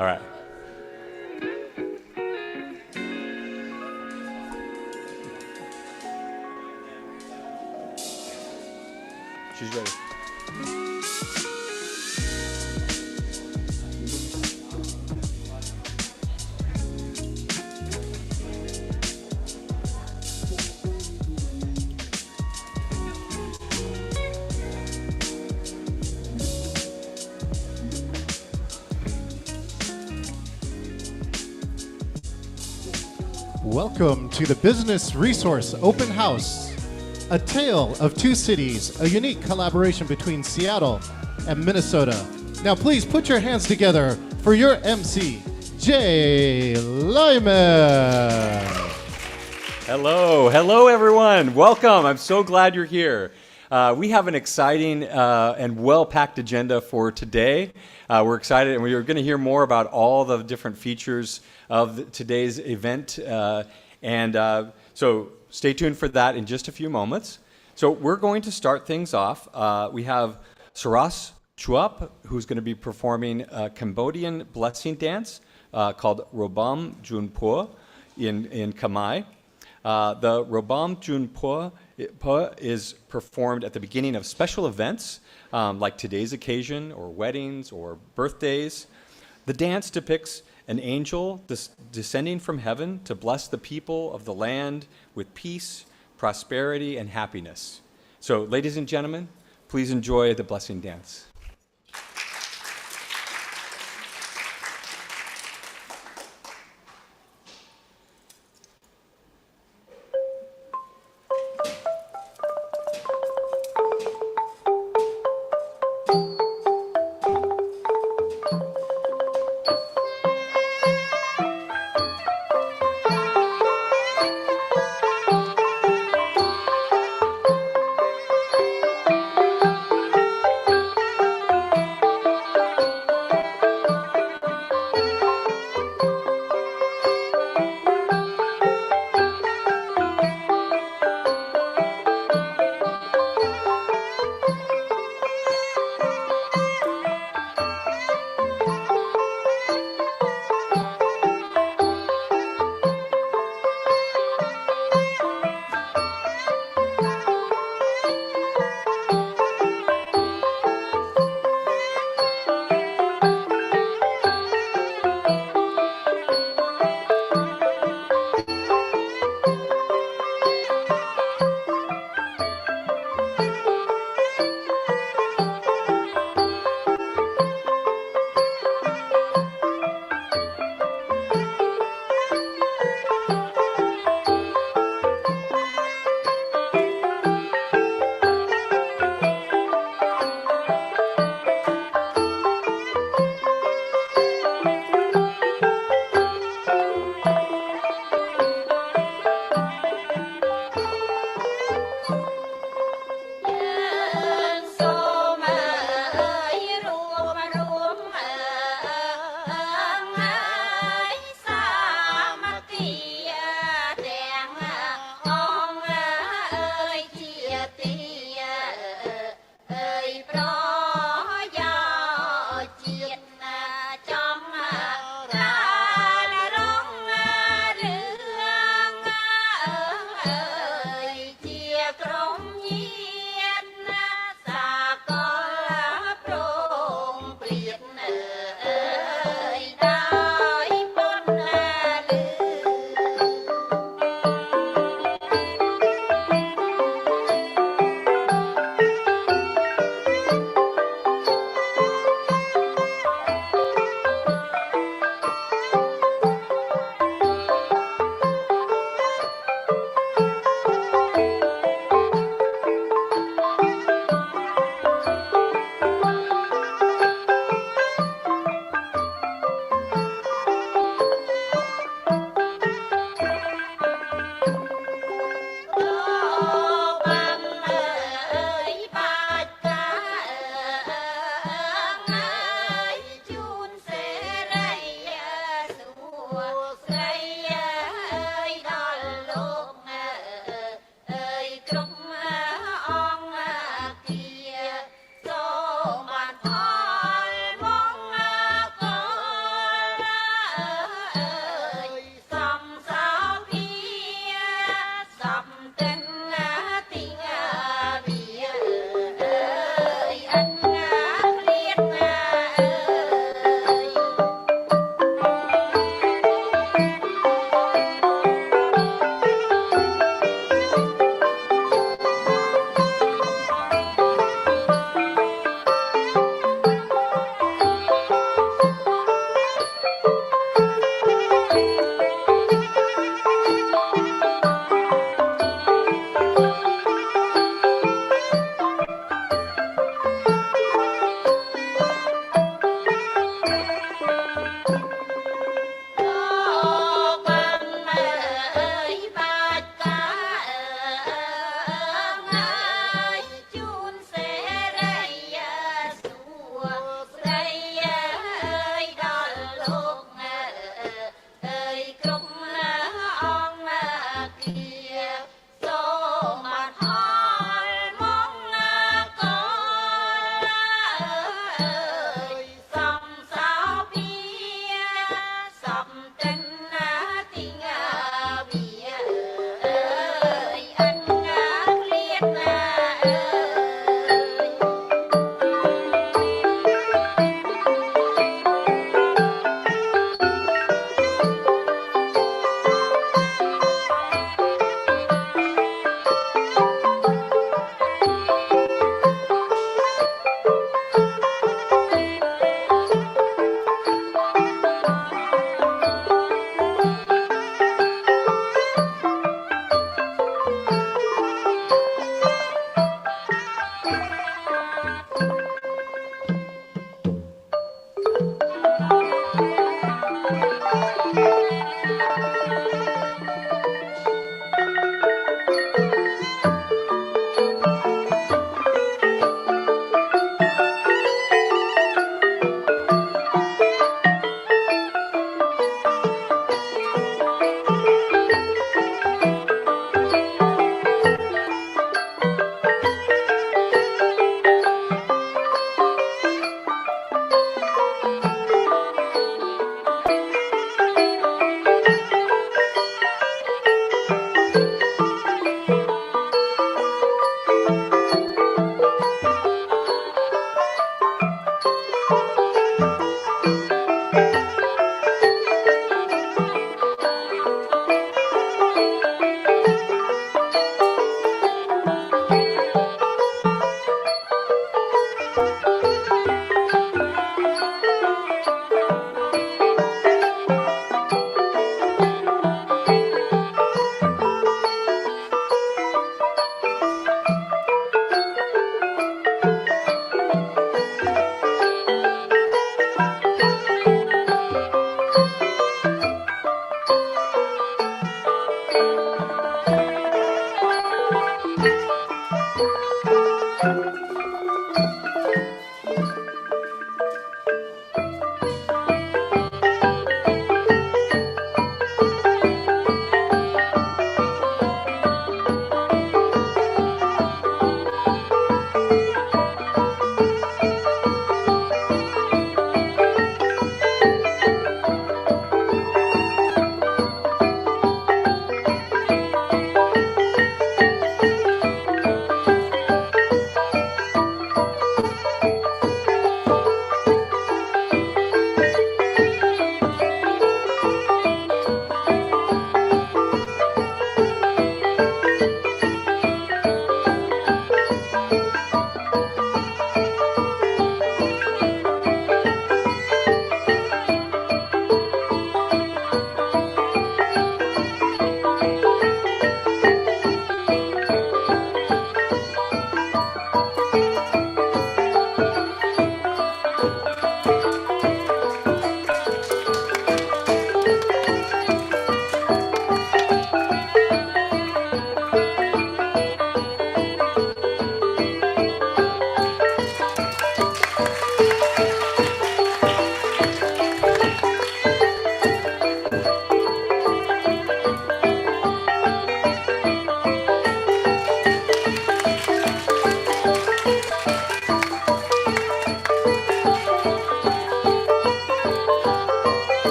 All right. She's ready. Welcome to the Business Resource Open House, a tale of two cities, a unique collaboration between Seattle and Minnesota. Now please put your hands together for your MC, Jay Lyman. Hello everyone. Welcome. I'm so glad you're here. We have an exciting and well-packed agenda for today. We're excited, and we're going to hear more about all the different features of today's event. So stay tuned for that in just a few moments. So we're going to start things off. We have Saras Chuap, who's going to be performing a Cambodian blessing dance called Robam Junpo in Khmer. The Robam Junpo is performed at the beginning of special events like today's occasion or weddings or birthdays. The dance depicts an angel descending from heaven to bless the people of the land with peace, prosperity, and happiness. So, ladies and gentlemen, please enjoy the blessing dance.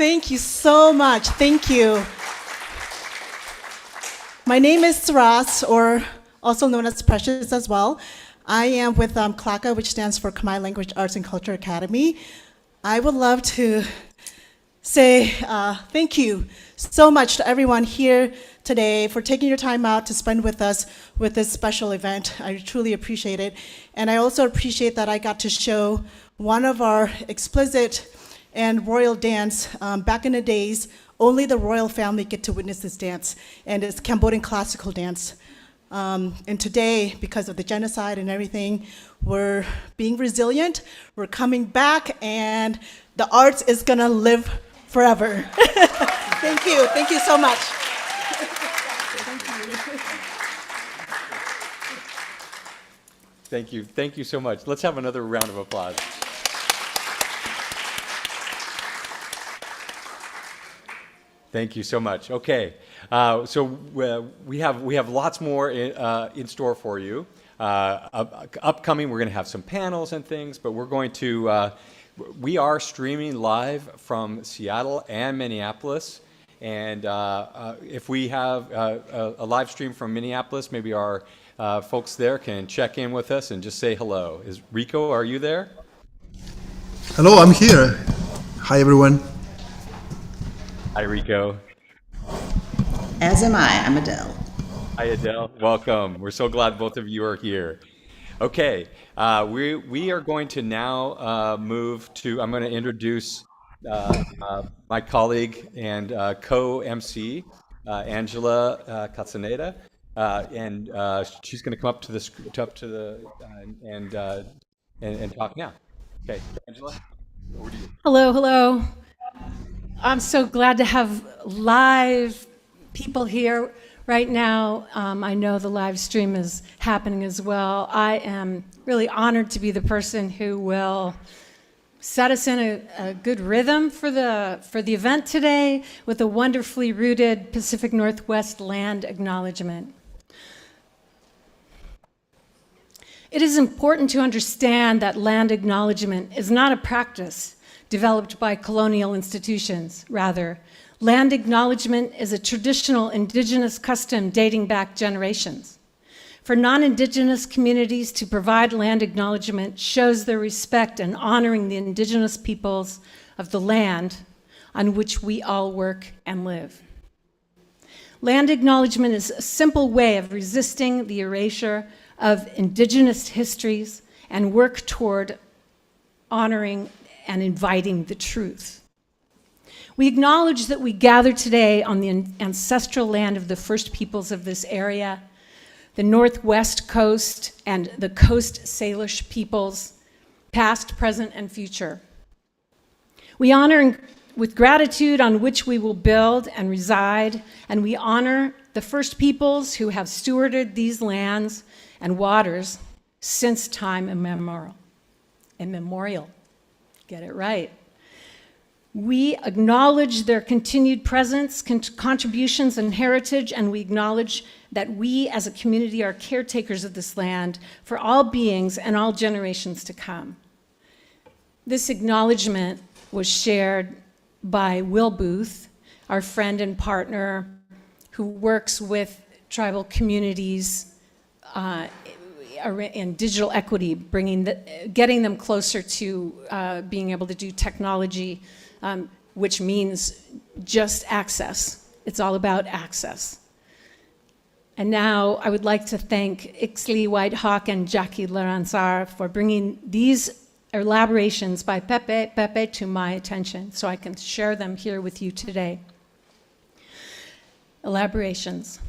Thank you so much. Thank you. My name is Saras, or also known as Precious as well. I am with CLACA, which stands for Khmer Language Arts and Culture Academy. I would love to say thank you so much to everyone here today for taking your time out to spend with us with this special event. I truly appreciate it. And I also appreciate that I got to show one of our explicit and royal dance. Back in the days, only the royal family get to witness this dance, and it's Cambodian classical dance. And today, because of the genocide and everything, we're being resilient, we're coming back, and the arts is gonna live forever. Thank you so much. Thank you so much. Let's have another round of applause. Thank you so much. Okay, so we have lots more in store for you. Upcoming, we're going to have some panels and things, but we're going to we are streaming live from Seattle and Minneapolis. And if we have a live stream from Minneapolis, maybe our folks there can check in with us and just say hello. Is Rico, are you there? Hello, I'm here. Hi, everyone. Hi, Rico. As am I. I'm Adele. Hi, Adele. Welcome. We're so glad both of you are here. Okay, we are going to now move to, I'm going to introduce my colleague and co-MC, Angela Castaneda, and she's going to come up to the and talk now. Okay, Angela, over to you. Hello. I'm so glad to have live people here right now. I know the live stream is happening as well. I am really honored to be the person who will set us in a good rhythm for the event today with a wonderfully rooted Pacific Northwest land acknowledgement. It is important to understand that land acknowledgement is not a practice developed by colonial institutions. Rather, land acknowledgement is a traditional indigenous custom dating back generations. For non-indigenous communities to provide land acknowledgement shows their respect and honoring the indigenous peoples of the land on which we all work and live. Land acknowledgement is a simple way of resisting the erasure of indigenous histories and work toward honoring and inviting the truth. We acknowledge that we gather today on the ancestral land of the first peoples of this area, the Northwest Coast and the Coast Salish peoples, past, present, and future. We honor with gratitude on which we will build and reside, and we honor the first peoples who have stewarded these lands and waters since time immemorial. Get it right. We acknowledge their continued presence, contributions, and heritage, and we acknowledge that we as a community are caretakers of this land for all beings and all generations to come. This acknowledgement was shared by Will Booth, our friend and partner who works with tribal communities in digital equity, getting them closer to being able to do technology, which means just access. It's all about access. And now I would like to thank Ixley Whitehawk and Jackie Laranzar for bringing these elaborations by Pepe to my attention so I can share them here with you today. Elaborations.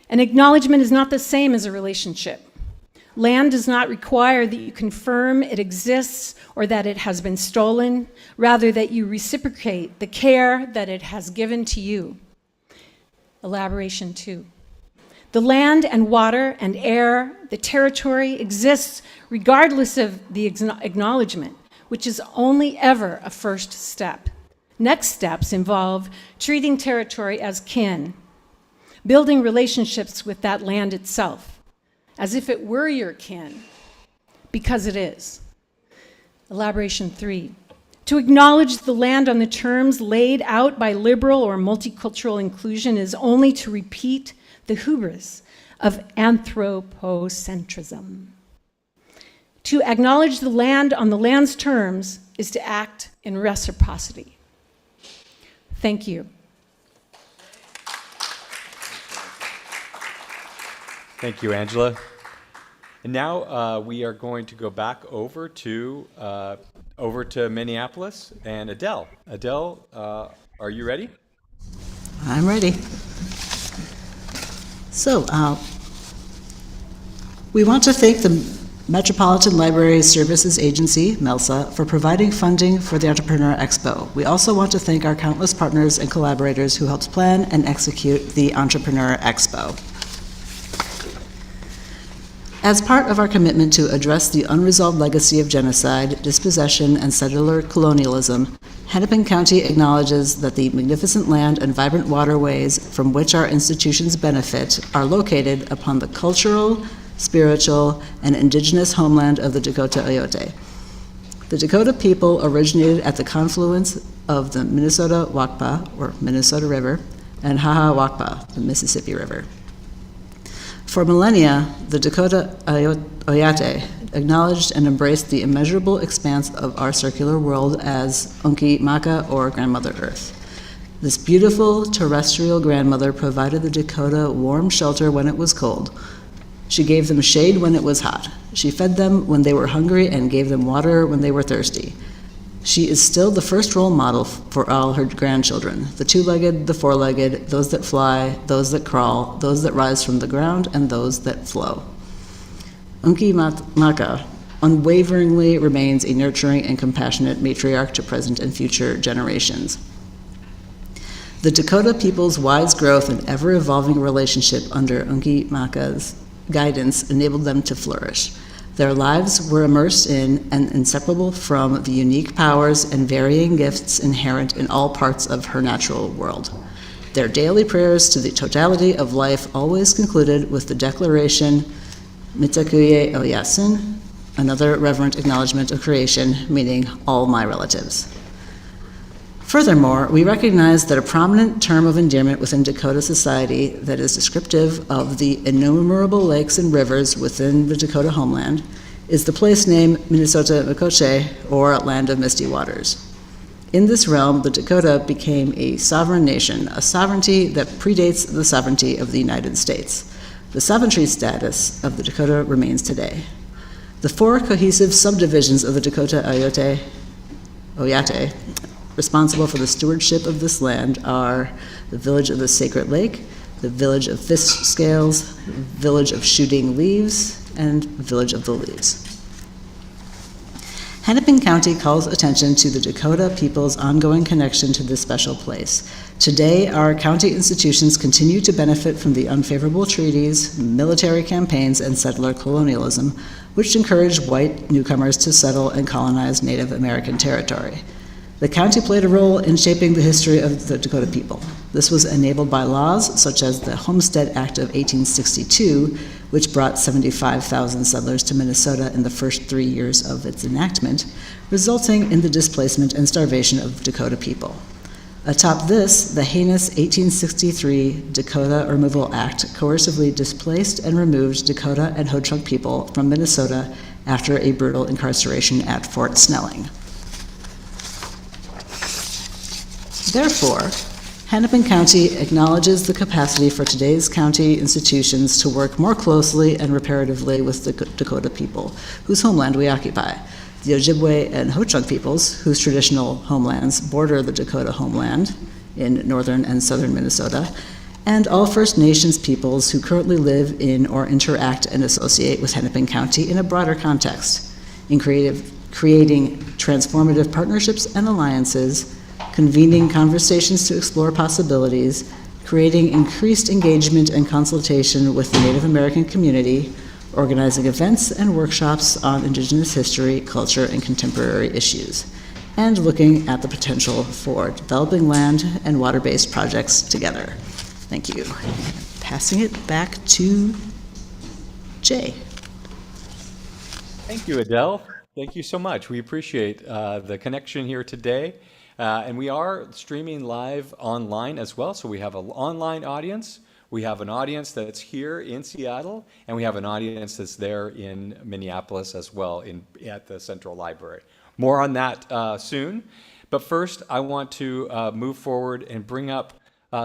An acknowledgement is not the same as a relationship. Land does not require that you confirm it exists or that it has been stolen, rather that you reciprocate the care that it has given to you. Elaboration 2. The land and water and air, the territory exists regardless of the acknowledgement, which is only ever a first step. Next steps involve treating territory as kin, building relationships with that land itself, as if it were your kin, because it is. Elaboration 3. To acknowledge the land on the terms laid out by liberal or multicultural inclusion is only to repeat the hubris of anthropocentrism. To acknowledge the land on the land's terms is to act in reciprocity. Thank you. Thank you, Angela. And now we are going to go back over to Minneapolis and Adele. Adele, are you ready? I'm ready. So, we want to thank the Metropolitan Library Services Agency, MELSA, for providing funding for the Entrepreneur Expo. We also want to thank our countless partners and collaborators who helped plan and execute the Entrepreneur Expo. As part of our commitment to address the unresolved legacy of genocide, dispossession, and settler colonialism, Hennepin County acknowledges that the magnificent land and vibrant waterways from which our institutions benefit are located upon the cultural, spiritual, and indigenous homeland of the Dakota Oyote. The Dakota people originated at the confluence of the Minnesota Wakpa, or Minnesota River, and Haha Wakpa, the Mississippi River. For millennia, the Dakota Oyote acknowledged and embraced the immeasurable expanse of our circular world as Unki Maka, or Grandmother Earth. This beautiful terrestrial grandmother provided the Dakota warm shelter when it was cold. She gave them shade when it was hot. She fed them when they were hungry and gave them water when they were thirsty. She is still the first role model for all her grandchildren, the two-legged, the four-legged, those that fly, those that crawl, those that rise from the ground, and those that flow. Unki Maka unwaveringly remains a nurturing and compassionate matriarch to present and future generations. The Dakota people's wise growth and ever-evolving relationship under Unki Maka's guidance enabled them to flourish. Their lives were immersed in and inseparable from the unique powers and varying gifts inherent in all parts of her natural world. Their daily prayers to the totality of life always concluded with the declaration, Mitakuye Oyasin, another reverent acknowledgement of creation, meaning all my relatives. Furthermore, we recognize that a prominent term of endearment within Dakota society that is descriptive of the innumerable lakes and rivers within the Dakota homeland is the place name Minnesota Mikoche, or Land of Misty Waters. In this realm, the Dakota became a sovereign nation, a sovereignty that predates the sovereignty of the United States. The sovereignty status of the Dakota remains today. The four cohesive subdivisions of the Dakota Oyate responsible for the stewardship of this land are the Village of the Sacred Lake, the Village of Fish Scales, Village of Shooting Leaves, and Village of the Leaves. Hennepin County calls attention to the Dakota people's ongoing connection to this special place. Today, our county institutions continue to benefit from the unfavorable treaties, military campaigns, and settler colonialism, which encouraged white newcomers to settle and colonize Native American territory. The county played a role in shaping the history of the Dakota people. This was enabled by laws such as the Homestead Act of 1862, which brought 75,000 settlers to Minnesota in the first 3 years of its enactment, resulting in the displacement and starvation of Dakota people. Atop this, the heinous 1863 Dakota Removal Act coercively displaced and removed Dakota and Ho-Chunk people from Minnesota after a brutal incarceration at Fort Snelling. Therefore, Hennepin County acknowledges the capacity for today's county institutions to work more closely and reparatively with the Dakota people, whose homeland we occupy, the Ojibwe and Ho-Chunk peoples, whose traditional homelands border the Dakota homeland in northern and southern Minnesota, and all First Nations peoples who currently live in or interact and associate with Hennepin County in a broader context, in creating transformative partnerships and alliances, convening conversations to explore possibilities, creating increased engagement and consultation with the Native American community, organizing events and workshops on Indigenous history, culture, and contemporary issues, and looking at the potential for developing land and water-based projects together. Thank you. Passing it back to Jay. Thank you, Adele. Thank you so much. We appreciate the connection here today. And we are streaming live online as well. So we have an online audience, we have an audience that's here in Seattle, and we have an audience that's there in Minneapolis as well at the Central Library. More on that soon. But first, I want to move forward and bring up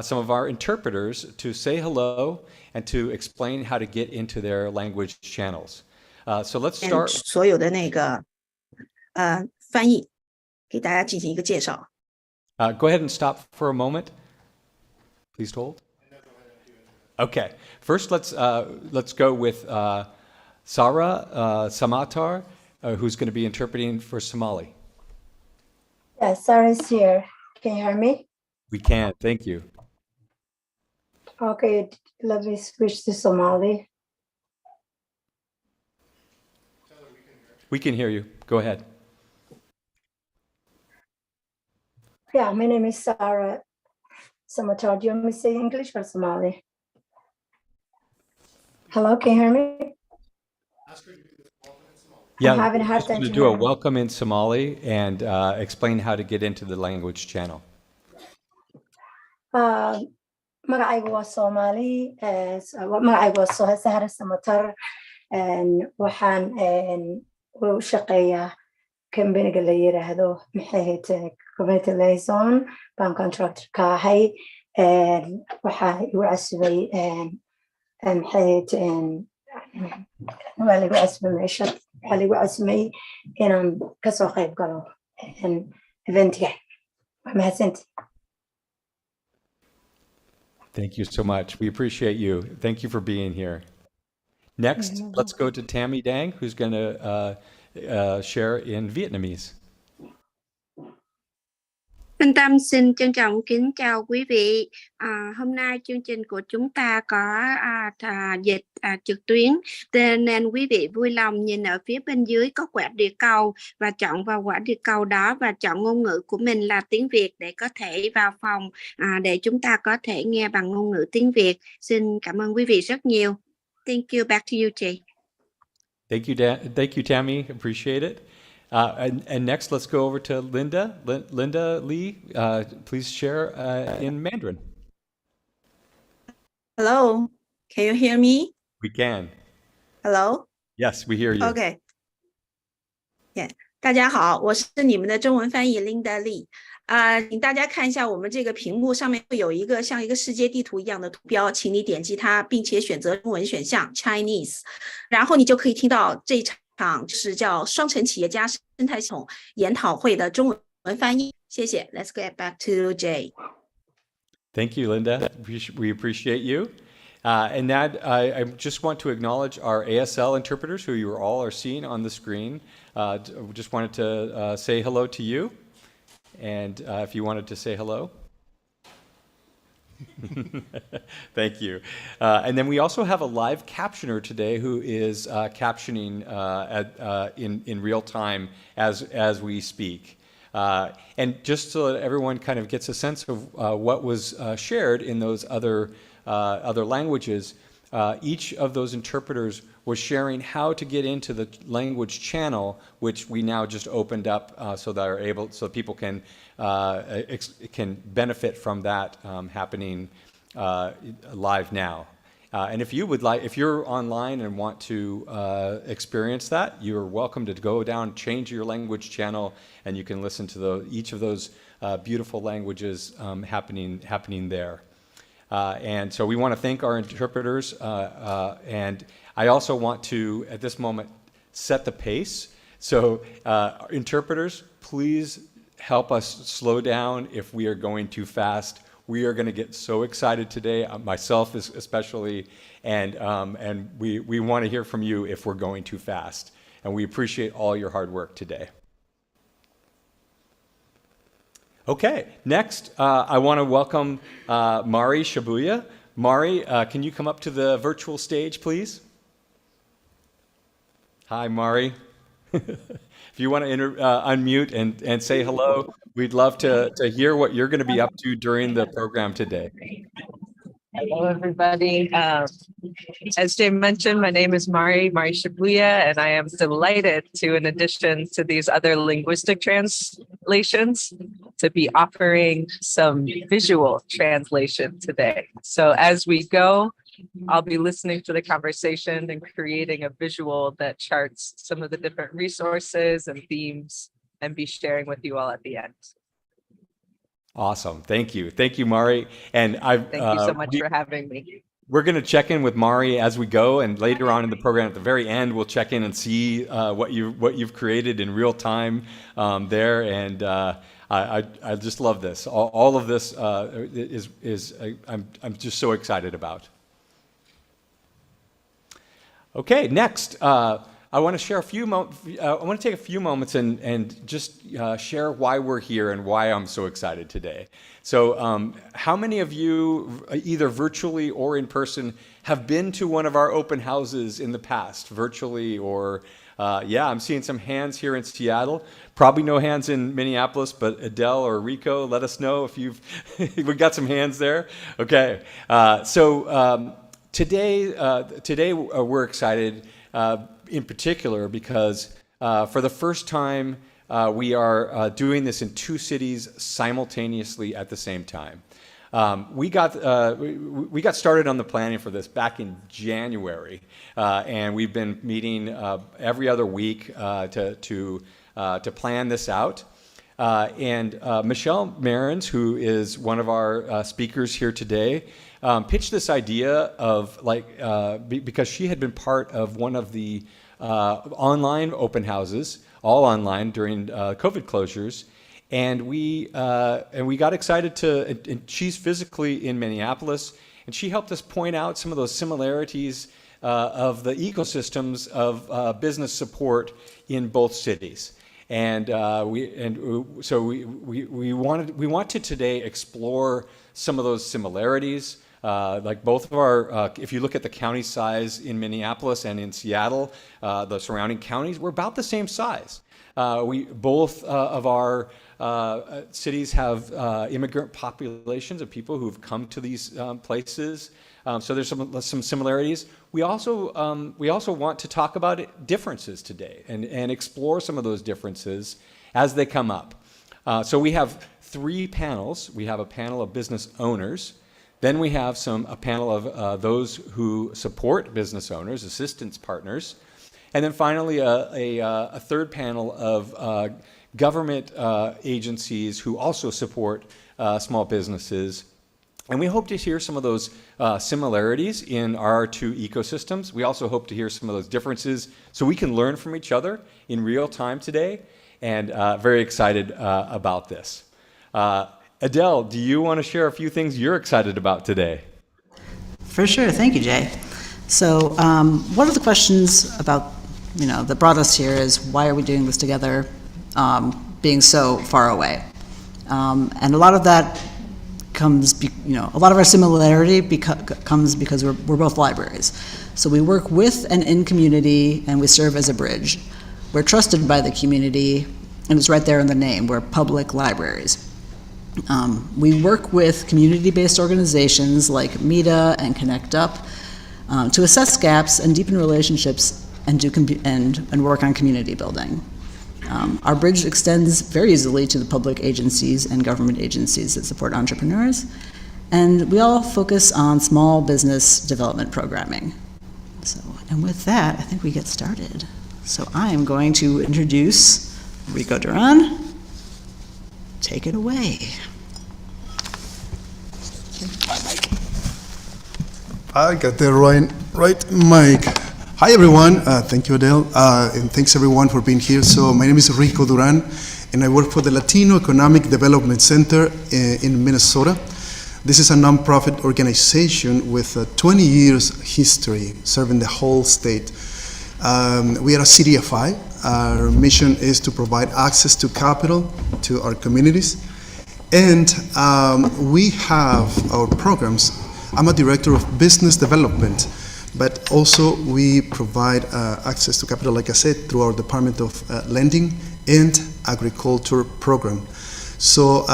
some of our interpreters to say hello and to explain how to get into their language channels. So let's start. 所有的那个翻译，给大家进行一个介绍。Go ahead and stop for a moment. Please hold. Okay. First, let's go with Sarah Samatar, who's going to be interpreting for Somali. Yeah, Sarah's here. Can you hear me? We can. Thank you. Okay, let me switch to Somali. We can hear you. Go ahead. Yeah, my name is Sarah Samatar. Do you want me to say English or Somali? Hello, can you hear me? Yeah, I'm having a hard just time to to do a hear. welcome in Somali and explain how to get into the language channel. Magacaygu waa Somali. Magacaygu waa Sahra Samatar. Waxaan u shaqeeyaa kambaniga la yiraahdo community liaison baan contractor ka ahay. Waxaa igu casubay waa lagu casubay meesha waxaa lagu casumay inaan kasoo qayb galo eventiga. Waa mahadsanti. Thank you so much. We appreciate you. Thank you for being here. Next, let's go to Tammy Dang, who's going to share in Vietnamese. Minh Tâm xin trân trọng kính chào quý vị. Hôm nay chương trình của chúng ta có dịch trực tuyến, nên quý vị vui lòng nhìn ở phía bên dưới có quả địa cầu và chọn vào quả địa cầu đó và chọn ngôn ngữ của mình là tiếng Việt để có thể vào phòng để chúng ta có thể nghe bằng ngôn ngữ tiếng Việt. Xin cảm ơn quý vị rất nhiều. Thank you. Back to you, Jay. Thank you, Tammy. Appreciate it. And next, let's go over to Linda. Linda Lee, please share in Mandarin. Hello, can you hear me? We can. Hello. Yes, we hear you. Okay. Yeah. 大家好，我是你们的中文翻译 Linda Lee。请大家看一下我们这个屏幕上面会有一个像一个世界地图一样的图标，请你点击它，并且选择中文选项 Chinese， 然后你就可以听到这场就是叫双城企业家生态系统研讨会的中文翻译。谢谢。Let's get back to Jay. Thank you, Linda. We appreciate you. And that I just want to acknowledge our ASL interpreters who you all are seeing on the screen. Just wanted to say hello to you. And if you wanted to say hello. Thank you. And then we also have a live captioner today who is captioning in real time as we speak. And just so that everyone kind of gets a sense of what was shared in those other languages, each of those interpreters was sharing how to get into the language channel, which we now just opened up so people can benefit from that happening live now. And if you're online and want to experience that, you're welcome to go down, change your language channel, and you can listen to each of those beautiful languages happening there. And so we want to thank our interpreters, and I also want to, at this moment, set the pace. So interpreters, please help us slow down if we are going too fast. We are going to get so excited today, myself especially, and we want to hear from you if we're going too fast. And we appreciate all your hard work today. Okay, next I want to welcome Mari Shabuya. Mari, can you come up to the virtual stage, please? Hi, Mari. If you want to unmute and say hello, we'd love to hear what you're going to be up to during the program today. Hello, everybody. As Jay mentioned, my name is Mari Shibuya, and I am delighted to, in addition to these other linguistic translations, to be offering some visual translation today. So as we go, I'll be listening to the conversation and creating a visual that charts some of the different resources and themes and be sharing with you all at the end. Awesome. Thank you. Thank you, Mari. And Thank you so much for having me. We're going to check in with Mari as we go, and later on in the program, at the very end, we'll check in and see what you've created in real time there. And I just love this. All of this I'm just so excited about. Okay, next. I want to share I want to take a few moments and just share why we're here and why I'm so excited today. So, how many of you, either virtually or in person, have been to one of our open houses in the past, virtually or? Yeah, I'm seeing some hands here in Seattle. Probably no hands in Minneapolis, but Adele or Rico, let us know if you've. We got some hands there. Okay, today we're excited. In particular, because for the first time, we are doing this in 2 cities simultaneously at the same time. We got started on the planning for this back in January, and we've been meeting every other week to plan this out. And Michelle Marins, who is one of our speakers here today, pitched this idea of because she had been part of one of the online open houses, all online during COVID closures, and we got excited and she's physically in Minneapolis, and she helped us point out some of those similarities of the ecosystems of business support in both cities. And so we wanted today explore some of those similarities. Like both of our, if you look at the county size in Minneapolis and in Seattle, the surrounding counties, we're about the same size. Both of our cities have immigrant populations of people who've come to these places. So there's some similarities. We also want to talk about differences today and explore some of those differences as they come up. So we have 3 panels. We have a panel of business owners. Then we have a panel of those who support business owners, assistance partners. And then finally, a third panel of government agencies who also support small businesses. And we hope to hear some of those similarities in our 2 ecosystems. We also hope to hear some of those differences so we can learn from each other in real time today, and very excited about this. Adele, do you want to share a few things you're excited about today? For sure. Thank you, Jay. So one of the questions about, that brought us here is why are we doing this together, being so far away? And a lot of that comes, a lot of our similarity comes because we're both libraries. So we work with and in community, and we serve as a bridge. We're trusted by the community, and it's right there in the name. We're public libraries. We work with community-based organizations like META and Connect Up to assess gaps and deepen relationships and work on community building. Our bridge extends very easily to the public agencies and government agencies that support entrepreneurs, and we all focus on small business development programming. And with that, I think we get started. So I am going to introduce Rico Duran. Take it away. I got the right mic. Hi everyone, thank you Adele, and thanks everyone for being here. So my name is Rico Duran, and I work for the Latino Economic Development Center in Minnesota. This is a nonprofit organization with a 20 years history serving the whole state. We are a CDFI. Our mission is to provide access to capital to our communities. And we have our programs. I'm a director of business development, but also we provide access to capital, like I said, through our Department of Lending and Agriculture program. So,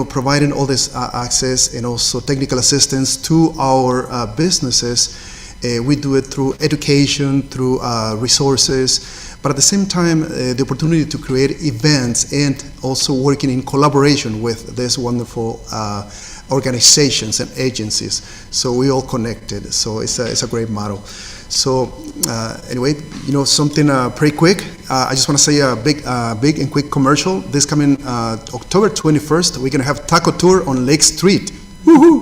providing all this access and also technical assistance to our businesses, we do it through education, through resources, but at the same time, the opportunity to create events and also working in collaboration with these wonderful organizations and agencies. So we all connected. So it's a great model. So anyway, something pretty quick. I just want to say a big and quick commercial. This coming October 21st, we're going to have taco tour on Lake Street. Woohoo!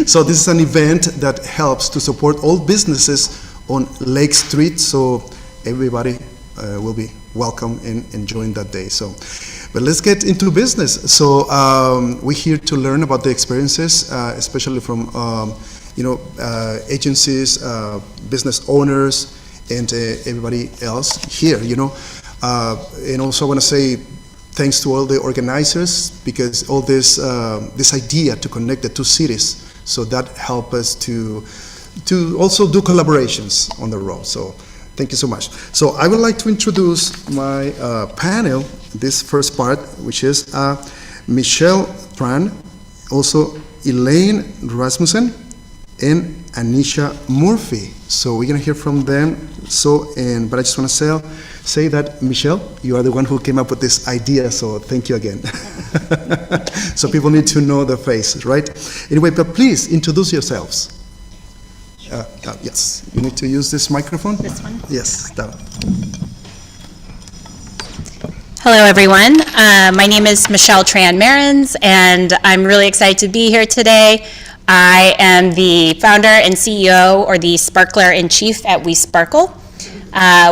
So this is an event that helps to support all businesses on Lake Street. So everybody will be welcome and enjoying that day. So, but let's get into business. So we're here to learn about the experiences, especially from agencies, business owners, and everybody else here, and also I want to say thanks to all the organizers, because all this idea to connect the two cities, so that help us to also do collaborations on the road. So thank you so much. So I would like to introduce my panel, this first part, which is Michelle Tran, also Elaine Rasmussen, and Anisha Murphy. So we're gonna hear from them. But I just want to say that, Michelle, you are the one who came up with this idea. So thank you again. So people need to know the face, right? Anyway, but please introduce yourselves. Yes, you need to use this microphone. This one? Yes, that one. Hello, everyone. My name is Michelle Tran-Marins, and I'm really excited to be here today. I am the founder and CEO, or the Sparkler-in-Chief at We Sparkle.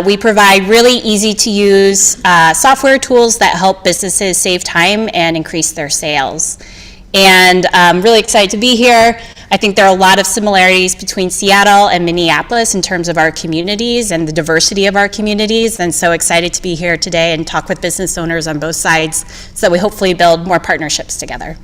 We provide really easy-to-use software tools that help businesses save time and increase their sales. And I'm really excited to be here. I think there are a lot of similarities between Seattle and Minneapolis in terms of our communities and the diversity of our communities, and so excited to be here today and talk with business owners on both sides so that we hopefully build more partnerships together.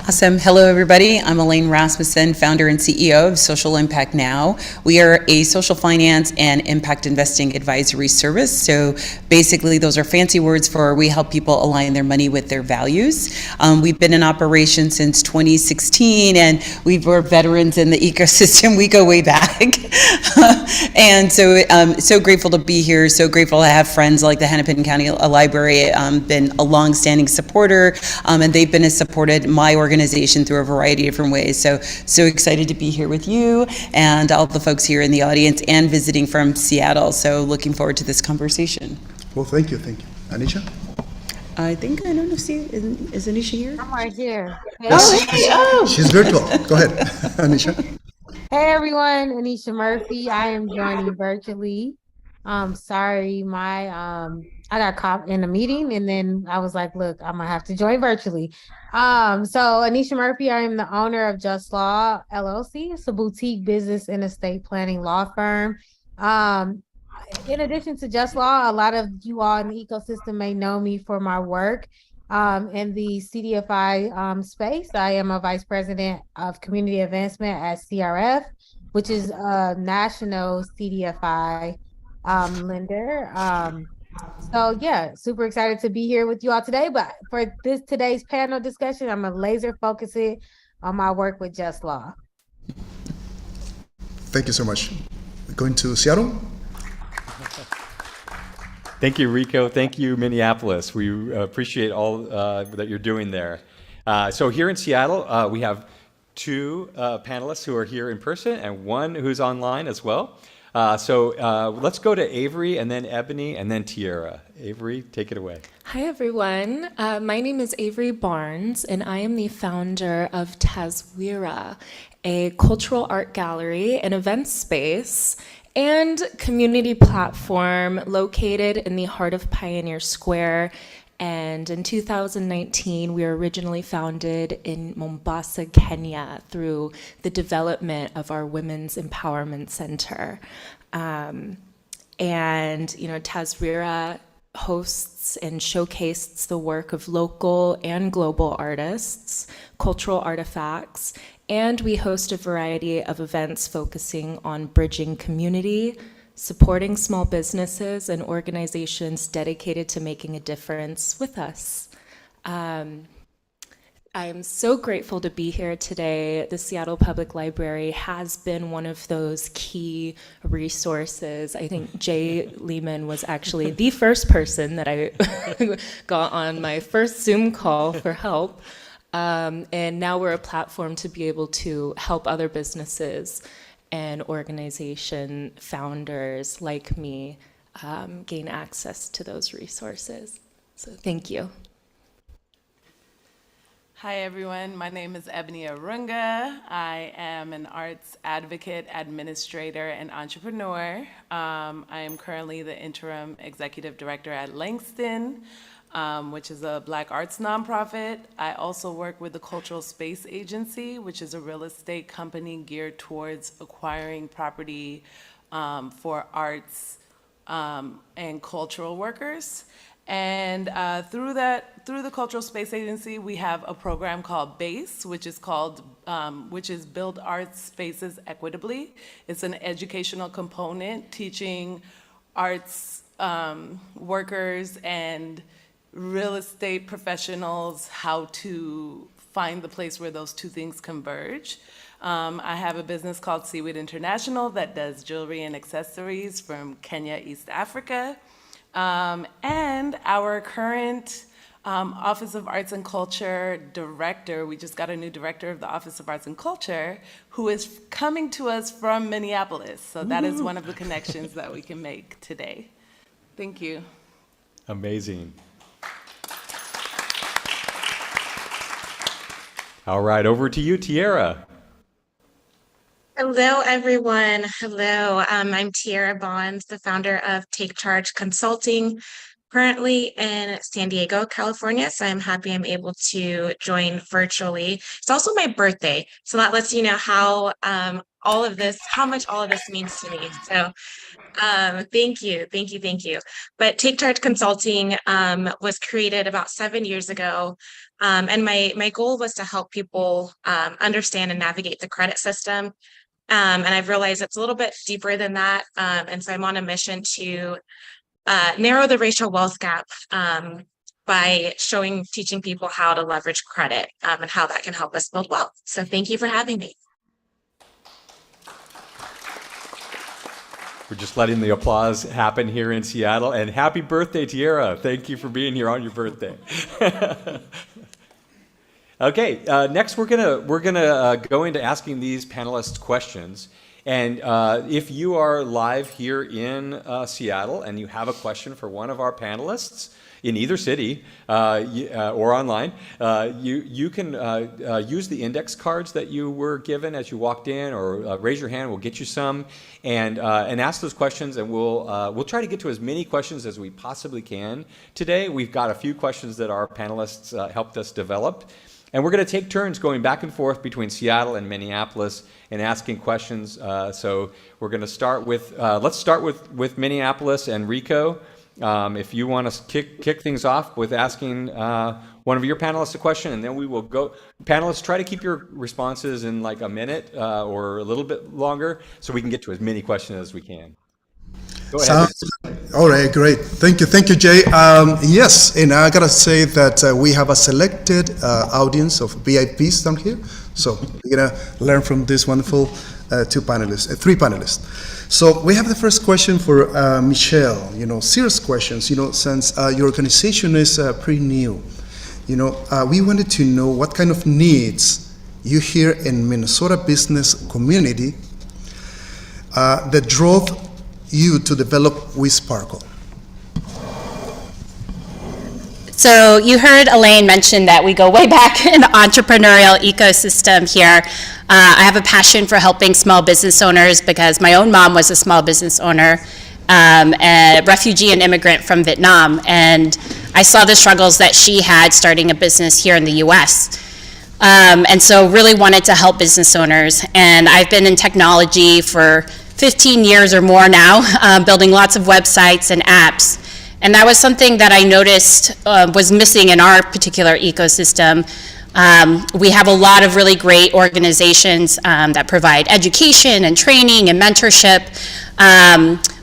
Awesome. Hello, everybody. I'm Elaine Rasmussen, founder and CEO of Social Impact Now. We are a social finance and impact investing advisory service. So basically, those are fancy words for we help people align their money with their values. We've been in operation since 2016, and we're veterans in the ecosystem. We go way back. And so grateful to be here. So grateful to have friends like the Hennepin County Library, been a long-standing supporter, and they've been supported my organization through a variety of different ways. So excited to be here with you and all the folks here in the audience and visiting from Seattle. So looking forward to this conversation. Well, thank you. Anisha? I don't know, is Anisha here? I'm right here. Hey. Oh, She's virtual. Go ahead, Anisha. Hey everyone, Anisha Murphy. I am joining virtually. Sorry, I got caught in a meeting, and then I was like, look, I'm gonna have to join virtually. So Anisha Murphy, I am the owner of Just Law LLC. It's a boutique business and estate planning law firm. In addition to Just Law, a lot of you all in the ecosystem may know me for my work in the CDFI space. I am a vice president of community advancement at CRF, which is a national CDFI lender. So yeah, super excited to be here with you all today. But for today's panel discussion, I'm gonna laser focus it on my work with Just Law. Thank you so much. Going to Seattle. Thank you, Rico. Thank you, Minneapolis. We appreciate all that you're doing there. So here in Seattle, we have two panelists who are here in person and one who's online as well. So let's go to Avery, and then Ebony, and then Tierra. Avery, take it away. Hi, everyone. My name is Avery Barnes, and I am the founder of Taswira, a cultural art gallery and event space and community platform located in the heart of Pioneer Square. And in 2019, we were originally founded in Mombasa, Kenya, through the development of our Women's Empowerment Center. And, Taswira hosts and showcases the work of local and global artists, cultural artifacts, and we host a variety of events focusing on bridging community, supporting small businesses and organizations dedicated to making a difference with us. I am so grateful to be here today. The Seattle Public Library has been one of those key resources. I think Jay Lehman was actually the first person that I got on my first Zoom call for help. And now we're a platform to be able to help other businesses and organization founders like me gain access to those resources. So thank you. Hi everyone, my name is Ebony Arunga. I am an arts advocate, administrator, and entrepreneur. I am currently the interim executive director at Langston, which is a Black arts nonprofit. I also work with the Cultural Space Agency, which is a real estate company geared towards acquiring property for arts and cultural workers. And through the Cultural Space Agency, we have a program called BASE, which is Build Arts Spaces Equitably. It's an educational component teaching arts workers and real estate professionals how to find the place where those two things converge. I have a business called Seaweed International that does jewelry and accessories from Kenya, East Africa. And our current Office of Arts and Culture director, we just got a new director of the Office of Arts and Culture, who is coming to us from Minneapolis. So that is one of the connections that we can make today. Thank you. Amazing. All right, over to you, Tiara. Hello, everyone. Hello. I'm Tiara Bonds, the founder of Take Charge Consulting, currently in San Diego, California. So I'm happy I'm able to join virtually. It's also my birthday, so that lets you know how much all of this means to me. So thank you. But Take Charge Consulting was created about 7 years ago. And my goal was to help people understand and navigate the credit system. And I've realized it's a little bit deeper than that. And so I'm on a mission to narrow the racial wealth gap by teaching people how to leverage credit and how that can help us build wealth. So thank you for having me. We're just letting the applause happen here in Seattle. And happy birthday, Tiara. Thank you for being here on your birthday. Okay, next we're gonna go into asking these panelists questions. And if you are live here in Seattle and you have a question for one of our panelists in either city or online, you can use the index cards that you were given as you walked in, or raise your hand. We'll get you some, and ask those questions. And we'll try to get to as many questions as we possibly can today. We've got a few questions that our panelists helped us develop. And we're going to take turns going back and forth between Seattle and Minneapolis and asking questions. So we're going to start with, let's start with Minneapolis and Rico. If you want to kick things off with asking one of your panelists a question, and then we will go. Panelists, try to keep your responses in like a minute or a little bit longer so we can get to as many questions as we can. Go ahead. All right, great. Thank you, Jay. Yes, and I gotta say that we have a selected audience of VIPs down here. So we're gonna learn from this wonderful three panelists. So we have the first question for Michelle. Serious questions. Since your organization is pretty new, we wanted to know what kind of needs you hear in Minnesota business community that drove you to develop WeSparkle. So you heard Elaine mention that we go way back in the entrepreneurial ecosystem here. I have a passion for helping small business owners because my own mom was a small business owner, a refugee and immigrant from Vietnam, and I saw the struggles that she had starting a business here in the US. And so really wanted to help business owners. And I've been in technology for 15 years or more now, building lots of websites and apps. And that was something that I noticed was missing in our particular ecosystem. We have a lot of really great organizations that provide education and training and mentorship.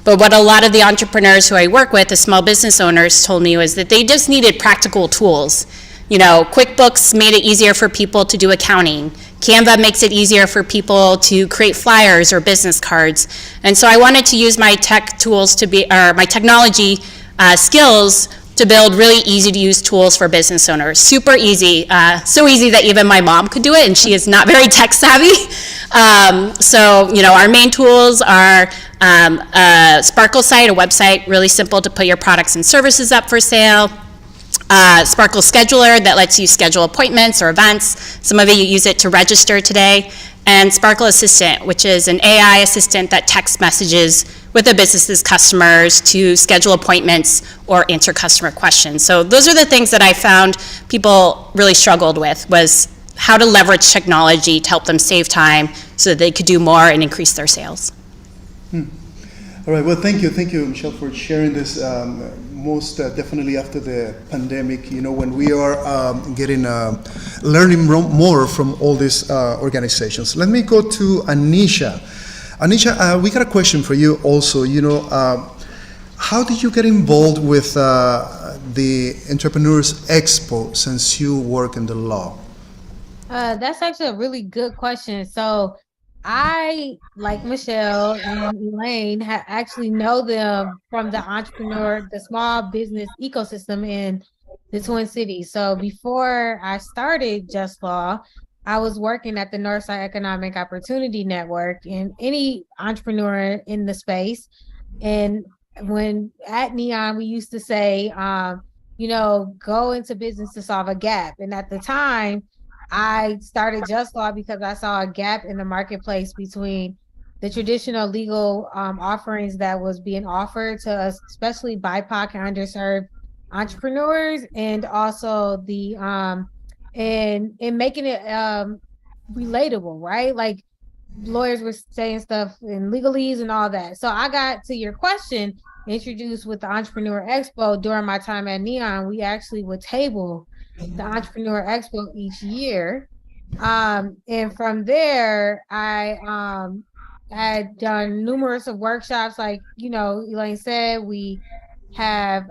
But what a lot of the entrepreneurs who I work with, the small business owners, told me was that they just needed practical tools. You know, QuickBooks made it easier for people to do accounting. Canva makes it easier for people to create flyers or business cards. And so I wanted to use my tech tools to be, or my technology skills to build really easy to use tools for business owners. Super easy, so easy that even my mom could do it, and she is not very tech savvy. So, you know, our main tools are a Sparkle site, a website, really simple to put your products and services up for sale. Sparkle Scheduler that lets you schedule appointments or events. Some of you use it to register today. And Sparkle Assistant, which is an AI assistant that text messages with the business's customers to schedule appointments or answer customer questions. So those are the things that I found people really struggled with, was how to leverage technology to help them save time so that they could do more and increase their sales. All right, well, thank you, Michelle, for sharing this. Most definitely after the pandemic, you know, when we are learning more from all these organizations. Let me go to Anisha. Anisha, we got a question for you also. You know, how did you get involved with the Entrepreneurs Expo since you work in the law? That's actually a really good question. So I, like Michelle and Elaine, actually know them from the small business ecosystem in the Twin Cities. So before I started Just Law, I was working at the Northside Economic Opportunity Network, and any entrepreneur in the space. And when at Neon, we used to say, you know, go into business to solve a gap. And at the time, I started Just Law because I saw a gap in the marketplace between the traditional legal offerings that was being offered to us, especially BIPOC and underserved entrepreneurs, and also the and making it relatable, right? Like lawyers were saying stuff in legalese and all that. So I got to your question, introduced with the Entrepreneur Expo during my time at Neon. We actually would table the Entrepreneur Expo each year. And from there, I had done numerous of workshops. Like, you know, Elaine said, we have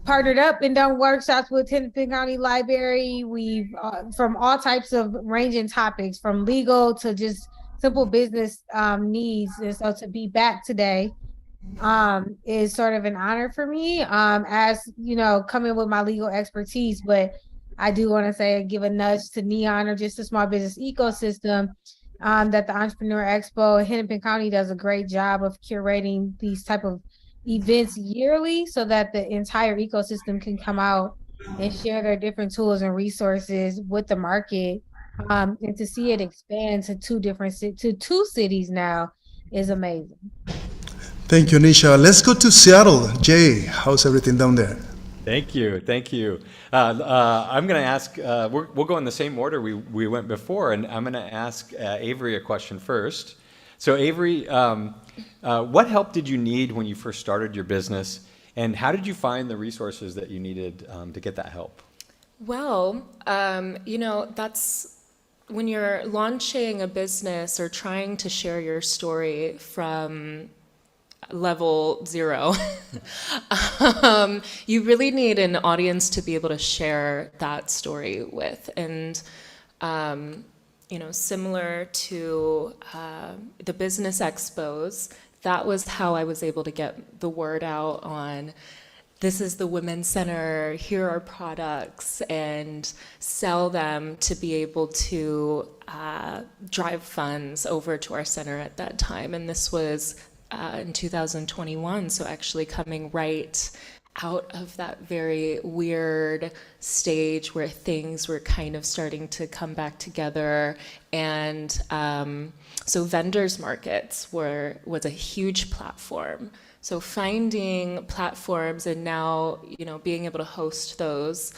partnered up and done workshops with Hennepin County Library. We've from all types of ranging topics, from legal to just simple business needs. And so to be back today is sort of an honor for me, as you know, coming with my legal expertise. But I do want to say, give a nudge to Neon or just the small business ecosystem, that the Entrepreneur Expo, Hennepin County does a great job of curating these type of events yearly so that the entire ecosystem can come out and share their different tools and resources with the market. And to see it expand to two cities now is amazing. Thank you, Nisha. Let's go to Seattle. Jay, how's everything down there? Thank you. I'm going to ask, we'll go in the same order we went before, and I'm going to ask Avery a question first. So Avery, what help did you need when you first started your business, and how did you find the resources that you needed to get that help? Well, you know, that's when you're launching a business or trying to share your story from level 0, you really need an audience to be able to share that story with. And you know, similar to the business expos, that was how I was able to get the word out on, this is the Women's Center, here are products, and sell them to be able to drive funds over to our center at that time. And this was in 2021, so actually coming right out of that very weird stage where things were kind of starting to come back together. And so vendors markets was a huge platform. So finding platforms and now, you know, being able to host those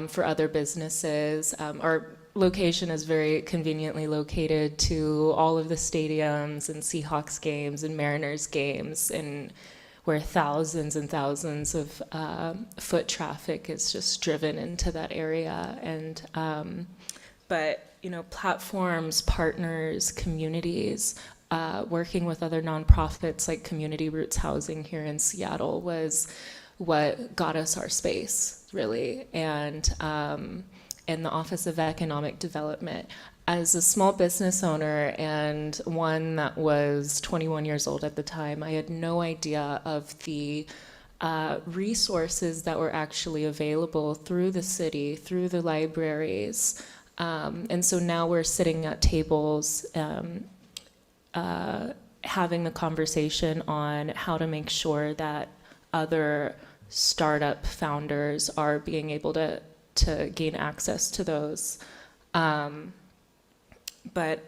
for other businesses. Our location is very conveniently located to all of the stadiums and Seahawks games and Mariners games, and where thousands and thousands of foot traffic is just driven into that area. And but platforms, partners, communities, working with other nonprofits like Community Roots Housing here in Seattle was what got us our space, really. And the Office of Economic Development. As a small business owner and one that was 21 years old at the time, I had no idea of the resources that were actually available through the city, through the libraries. And so now we're sitting at tables having the conversation on how to make sure that other startup founders are being able to gain access to those. But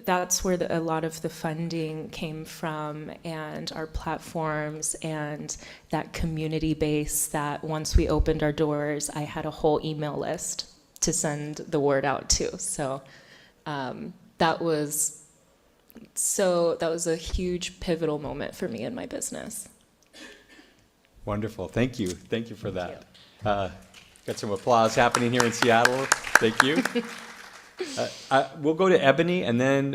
that's where a lot of the funding came from, and our platforms and that community base that once we opened our doors, I had a whole email list to send the word out to. So that was a huge pivotal moment for me in my business. Wonderful. Thank you. Thank you for that. Got some applause happening here in Seattle. Thank you. We'll go to Ebony, and then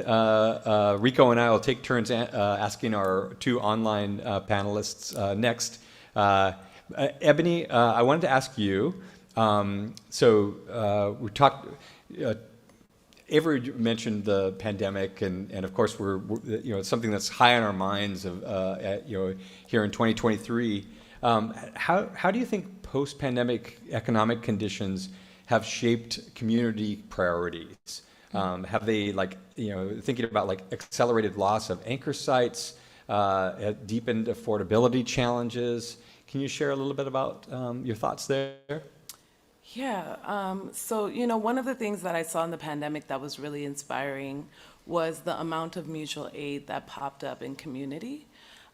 Rico and I will take turns asking our two online panelists next. Ebony, I wanted to ask you, we talked, Avery mentioned the pandemic, and of course we're it's something that's high on our minds here in 2023. How do you think post-pandemic economic conditions have shaped community priorities? Have they, thinking about accelerated loss of anchor sites, deepened affordability challenges? Can you share a little bit about your thoughts there? Yeah, so one of the things that I saw in the pandemic that was really inspiring was the amount of mutual aid that popped up in community.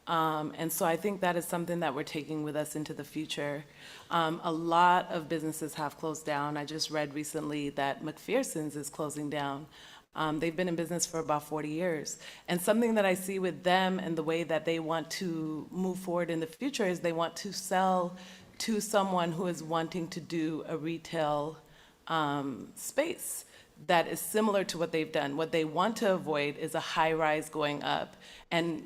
And so I think that is something that we're taking with us into the future. A lot of businesses have closed down. I just read recently that McPherson's is closing down. They've been in business for about 40 years. And something that I see with them and the way that they want to move forward in the future is they want to sell to someone who is wanting to do a retail space that is similar to what they've done. What they want to avoid is a high rise going up and,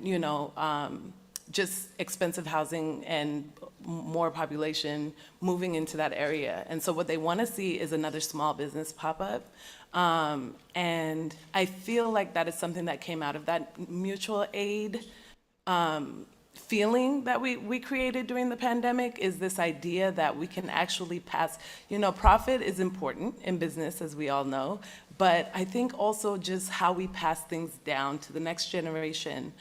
just expensive housing and more population moving into that area. And so what they want to see is another small business pop up. And I feel like that is something that came out of that mutual aid feeling that we created during the pandemic, is this idea that we can actually pass, profit is important in business, as we all know, but I think also just how we pass things down to the next generation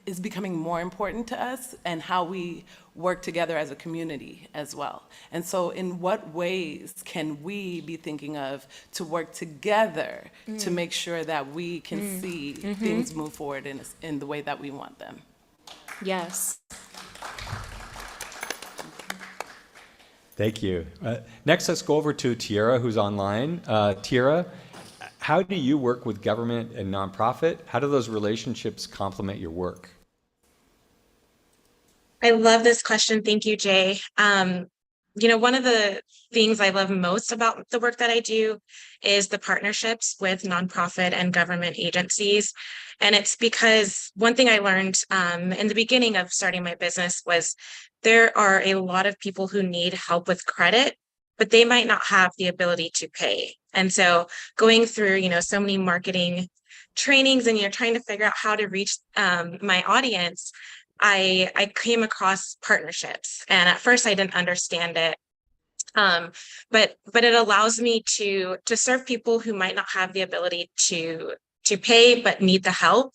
is becoming more important to us, and how we work together as a community as well. And so in what ways can we be thinking of to work together to make sure that we can see things move forward in the way that we want them? Yes. Thank you. Next, let's go over to Tiara, who's online. Tiara, how do you work with government and nonprofit? How do those relationships complement your work? I love this question. Thank you, Jay. One of the things I love most about the work that I do is the partnerships with nonprofit and government agencies. And it's because one thing I learned in the beginning of starting my business was there are a lot of people who need help with credit, but they might not have the ability to pay. And so going through, so many marketing trainings and, trying to figure out how to reach my audience, I came across partnerships, and at first I didn't understand it, but it allows me to serve people who might not have the ability to pay but need the help,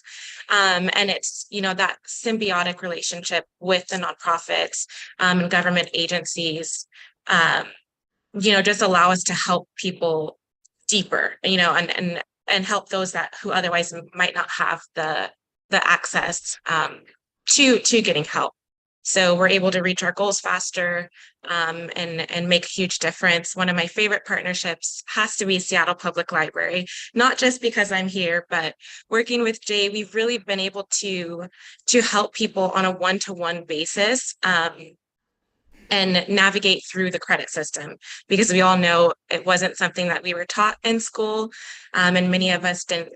and it's that symbiotic relationship with the nonprofits and government agencies, just allow us to help people deeper, and help those who otherwise might not have the access to getting help. So we're able to reach our goals faster and make a huge difference. One of my favorite partnerships has to be Seattle Public Library, not just because I'm here, but working with Jay, we've really been able to help people on a one-to-one basis. And navigate through the credit system, because we all know it wasn't something that we were taught in school, and many of us didn't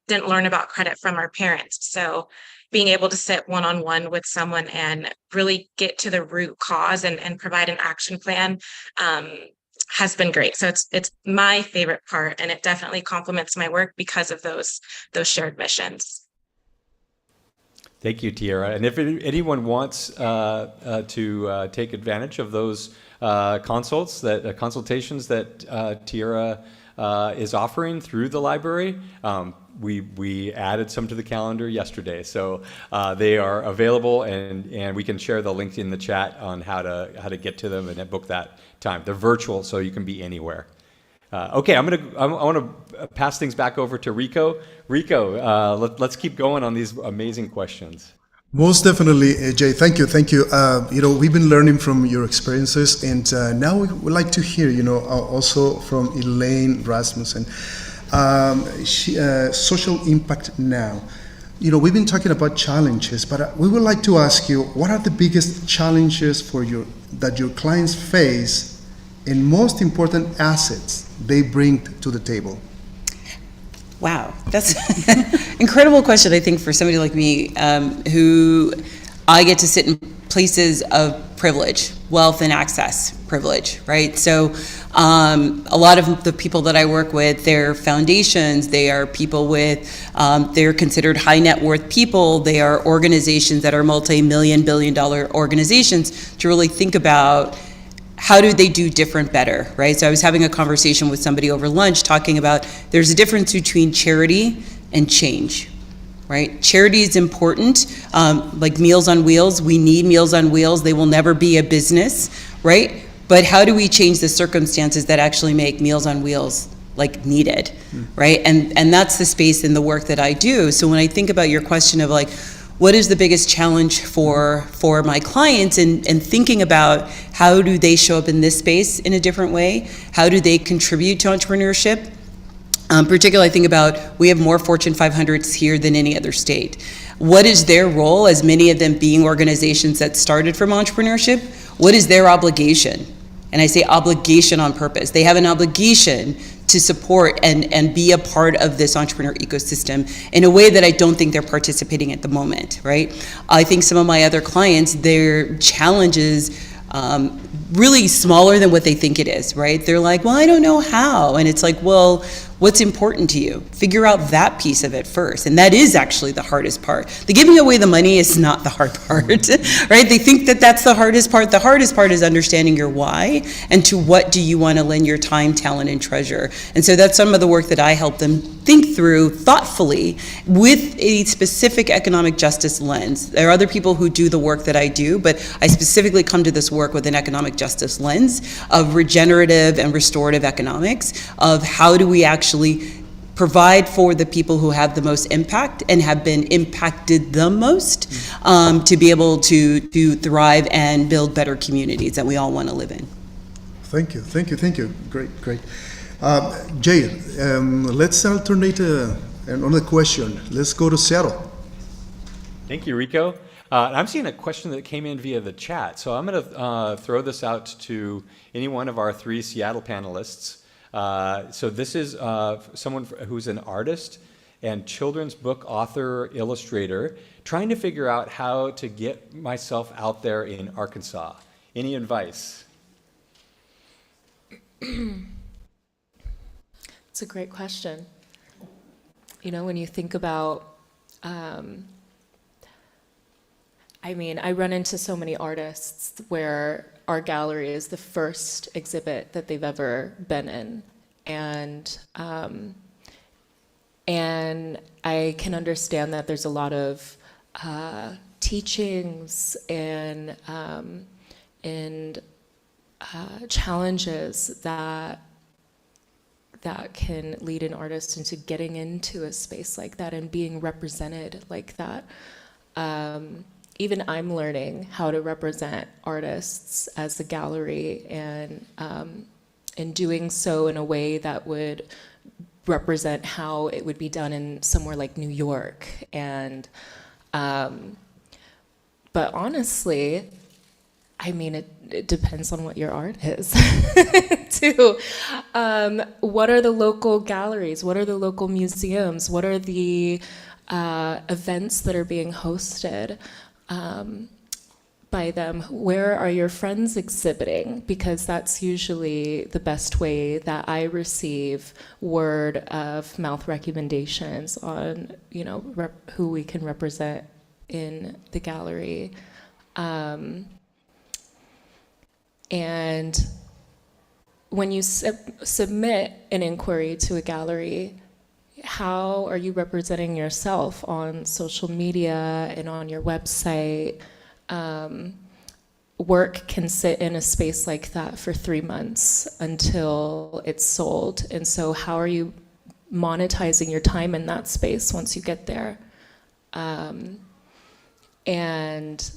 learn about credit from our parents. So being able to sit one-on-one with someone and really get to the root cause and provide an action plan has been great. So it's my favorite part, and it definitely complements my work because of those shared missions. Thank you, Tiara. And if anyone wants to take advantage of those consultations that Tiara is offering through the library, we added some to the calendar yesterday, so they are available, and we can share the link in the chat on how to get to them and book that time. They're virtual, so you can be anywhere. Okay, I want to pass things back over to Rico. Rico, let's keep going on these amazing questions. Most definitely, Jay. Thank you. We've been learning from your experiences, and now we would like to hear, also from Elaine Rasmussen. Social impact now. We've been talking about challenges, but we would like to ask you, what are the biggest challenges that your clients face, and most important assets they bring to the table? Wow, that's incredible question, I think, for somebody like me, who I get to sit in places of privilege, wealth and access privilege, right? So a lot of the people that I work with, they're foundations, they are people with, they're considered high net worth people, they are organizations that are multi-million, billion-dollar organizations, to really think about how do they do different better, right? So I was having a conversation with somebody over lunch talking about there's a difference between charity and change, right? Charity is important, like Meals on Wheels. We need Meals on Wheels. They will never be a business, right? But how do we change the circumstances that actually make Meals on Wheels needed, right? And that's the space in the work that I do. So when I think about your question of what is the biggest challenge for my clients, and thinking about how do they show up in this space in a different way? How do they contribute to entrepreneurship? Particularly, I think about, we have more Fortune 500s here than any other state. What is their role, as many of them being organizations that started from entrepreneurship? What is their obligation? And I say obligation on purpose. They have an obligation to support and be a part of this entrepreneur ecosystem in a way that I don't think they're participating at the moment, right? I think some of my other clients, their challenges really smaller than what they think it is, right? They're like, well, I don't know how. And it's like, well, what's important to you? Figure out that piece of it first. And that is actually the hardest part. The giving away the money is not the hard part, right? They think that that's the hardest part. The hardest part is understanding your why and to what do you want to lend your time, talent, and treasure. And so that's some of the work that I help them think through thoughtfully with a specific economic justice lens. There are other people who do the work that I do, but I specifically come to this work with an economic justice lens of regenerative and restorative economics, of how do we actually provide for the people who have the most impact and have been impacted the most, to be able to thrive and build better communities that we all want to live in. Thank you. Great. Jay, let's alternate another question. Let's go to Seattle. Thank you, Rico. I'm seeing a question that came in via the chat, so I'm going to throw this out to any one of our three Seattle panelists. So this is someone who's an artist and children's book author, illustrator, trying to figure out how to get myself out there in Arkansas. Any advice? It's a great question. When you think about, I run into so many artists where our gallery is the first exhibit that they've ever been in. And I can understand that there's a lot of teachings and challenges that can lead an artist into getting into a space like that and being represented like that. even I'm learning how to represent artists as a gallery, and in doing so in a way that would represent how it would be done in somewhere like New York. And but honestly, I mean, it depends on what your art is, too. What are the local galleries? What are the local museums? What are the events that are being hosted by them? Where are your friends exhibiting? Because that's usually the best way that I receive word of mouth recommendations on, you know, who we can represent in the gallery. And when you submit an inquiry to a gallery, how are you representing yourself on social media and on your website? Work can sit in a space like that for 3 months until it's sold. And so how are you monetizing your time in that space once you get there? And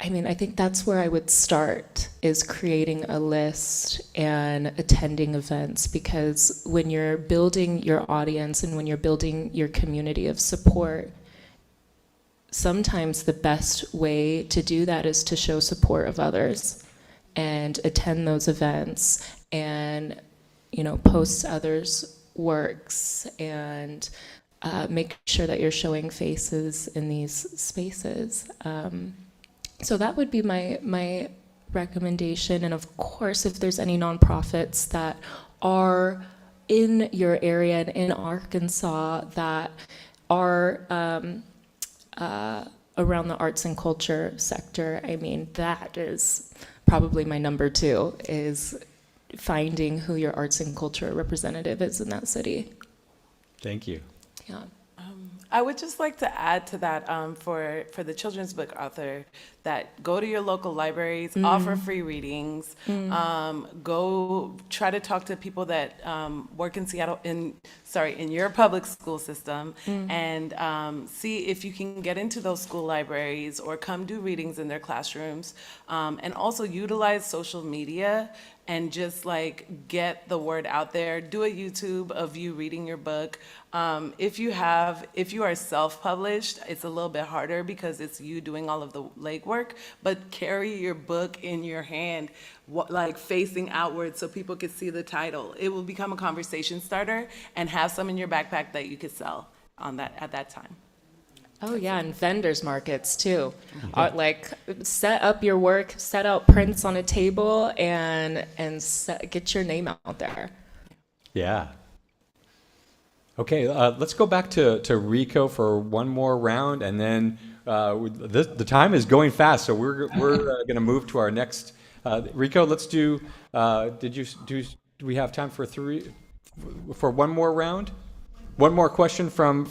I mean, I think that's where I would start, is creating a list and attending events, because when you're building your audience and when you're building your community of support, sometimes the best way to do that is to show support of others and attend those events and, you know, post others' works and make sure that you're showing faces in these spaces. So that would be my recommendation. And of course, if there's any nonprofits that are in your area and in Arkansas that are around the arts and culture sector, I mean, that is probably my number 2, is finding who your arts and culture representative is in that city. Thank you. Yeah. I would just like to add to that for the children's book author, that go to your local libraries, offer free readings, go try to talk to people that work in Seattle, in your public school system, and see if you can get into those school libraries or come do readings in their classrooms, and also utilize social media and just like get the word out there. Do a YouTube of you reading your book. If you are self-published, it's a little bit harder because it's you doing all of the legwork, but carry your book in your hand, like facing outward so people could see the title. It will become a conversation starter, and have some in your backpack that you could sell at that time. Oh yeah, and vendors markets too. Like set up your work, set out prints on a table, and get your name out there. Yeah. Okay, let's go back to Rico for one more round, and then the time is going fast, so we're going to move to our next. Rico, let's do. Do we have time for one more round? One more question from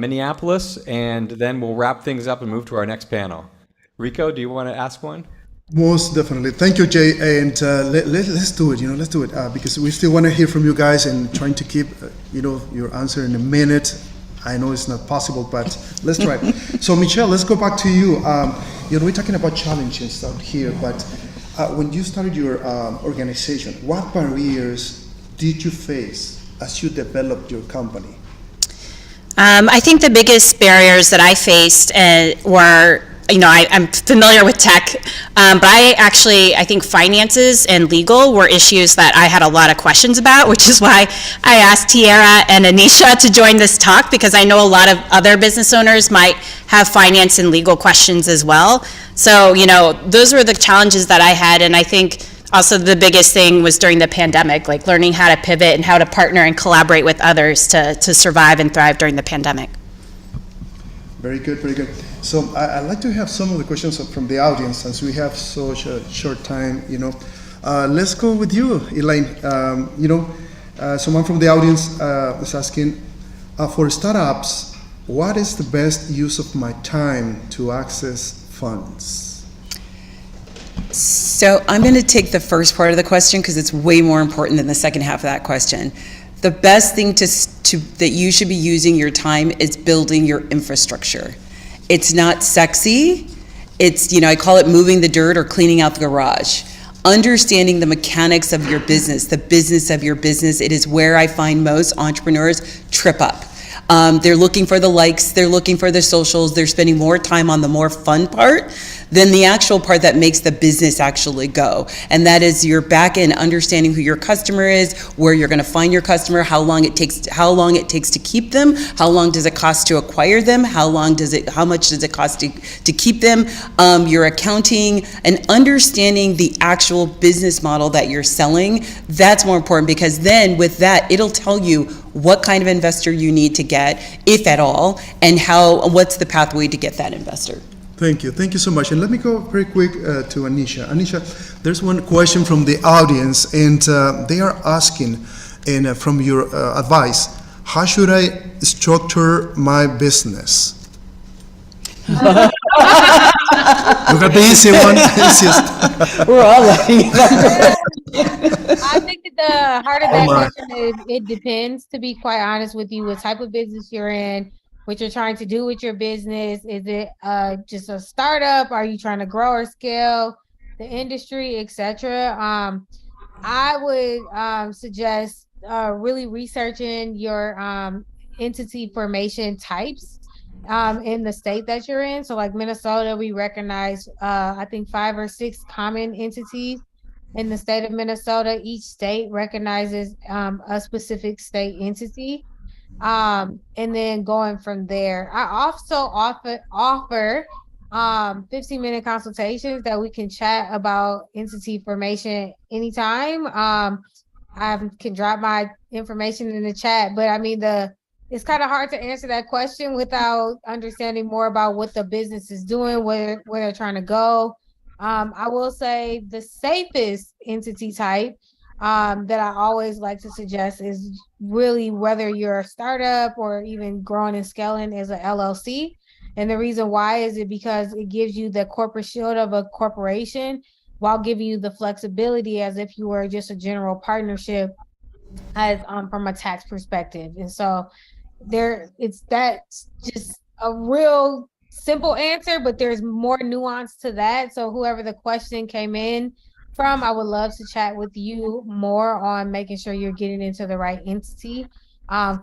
Minneapolis, and then we'll wrap things up and move to our next panel. Rico, do you want to ask one? Most definitely. Thank you, Jay. And let's do it. Let's do it because we still want to hear from you guys, and trying to keep, your answer in a minute. I know it's not possible, but let's try. So, Michelle, let's go back to you. We're talking about challenges out here, but when you started your organization, what barriers did you face as you developed your company? I think the biggest barriers that I faced were, I'm familiar with tech, but I think finances and legal were issues that I had a lot of questions about, which is why I asked Tiara and Anisha to join this talk, because I know a lot of other business owners might have finance and legal questions as well. So, those were the challenges that I had, and I think also the biggest thing was during the pandemic, like learning how to pivot and how to partner and collaborate with others to survive and thrive during the pandemic. Very good, very good. So I'd like to have some of the questions from the audience, since we have such a short time, Let's go with you, Elaine. Someone from the audience is asking, for startups, what is the best use of my time to access funds? So I'm going to take the first part of the question because it's way more important than the second half of that question. The best thing that you should be using your time is building your infrastructure. It's not sexy. It's, I call it moving the dirt or cleaning out the garage. Understanding the mechanics of your business, the business of your business, it is where I find most entrepreneurs trip up. They're looking for the likes, they're looking for the socials, they're spending more time on the more fun part than the actual part that makes the business actually go. And that is your back end, understanding who your customer is, where you're going to find your customer, how long it takes to keep them, how long does it cost to acquire them, how much does it cost to keep them, your accounting, and understanding the actual business model that you're selling. That's more important, because then with that, it'll tell you what kind of investor you need to get, if at all, and what's the pathway to get that investor. Thank you so much. And let me go very quick to Anisha. Anisha, there's one question from the audience, and they are asking, from your advice, how should I structure my business? You got the easy one. Easiest. We're all laughing. I think that the heart of that question is, it depends, to be quite honest with you, what type of business you're in, what you're trying to do with your business. Is it just a startup? Are you trying to grow or scale the industry, etc.? I would suggest really researching your entity formation types in the state that you're in. So like Minnesota, we recognize I think 5 or 6 common entities in the state of Minnesota. Each state recognizes a specific state entity. And then going from there, I also offer 15-minute consultations that we can chat about entity formation anytime. I can drop my information in the chat, but I mean, it's kind of hard to answer that question without understanding more about what the business is doing, where they're trying to go. I will say the safest entity type that I always like to suggest is really whether you're a startup or even growing and scaling as an LLC. And the reason why is because it gives you the corporate shield of a corporation while giving you the flexibility as if you were just a general partnership as from a tax perspective. And so that's just a real simple answer, but there's more nuance to that. So whoever the question came in from, I would love to chat with you more on making sure you're getting into the right entity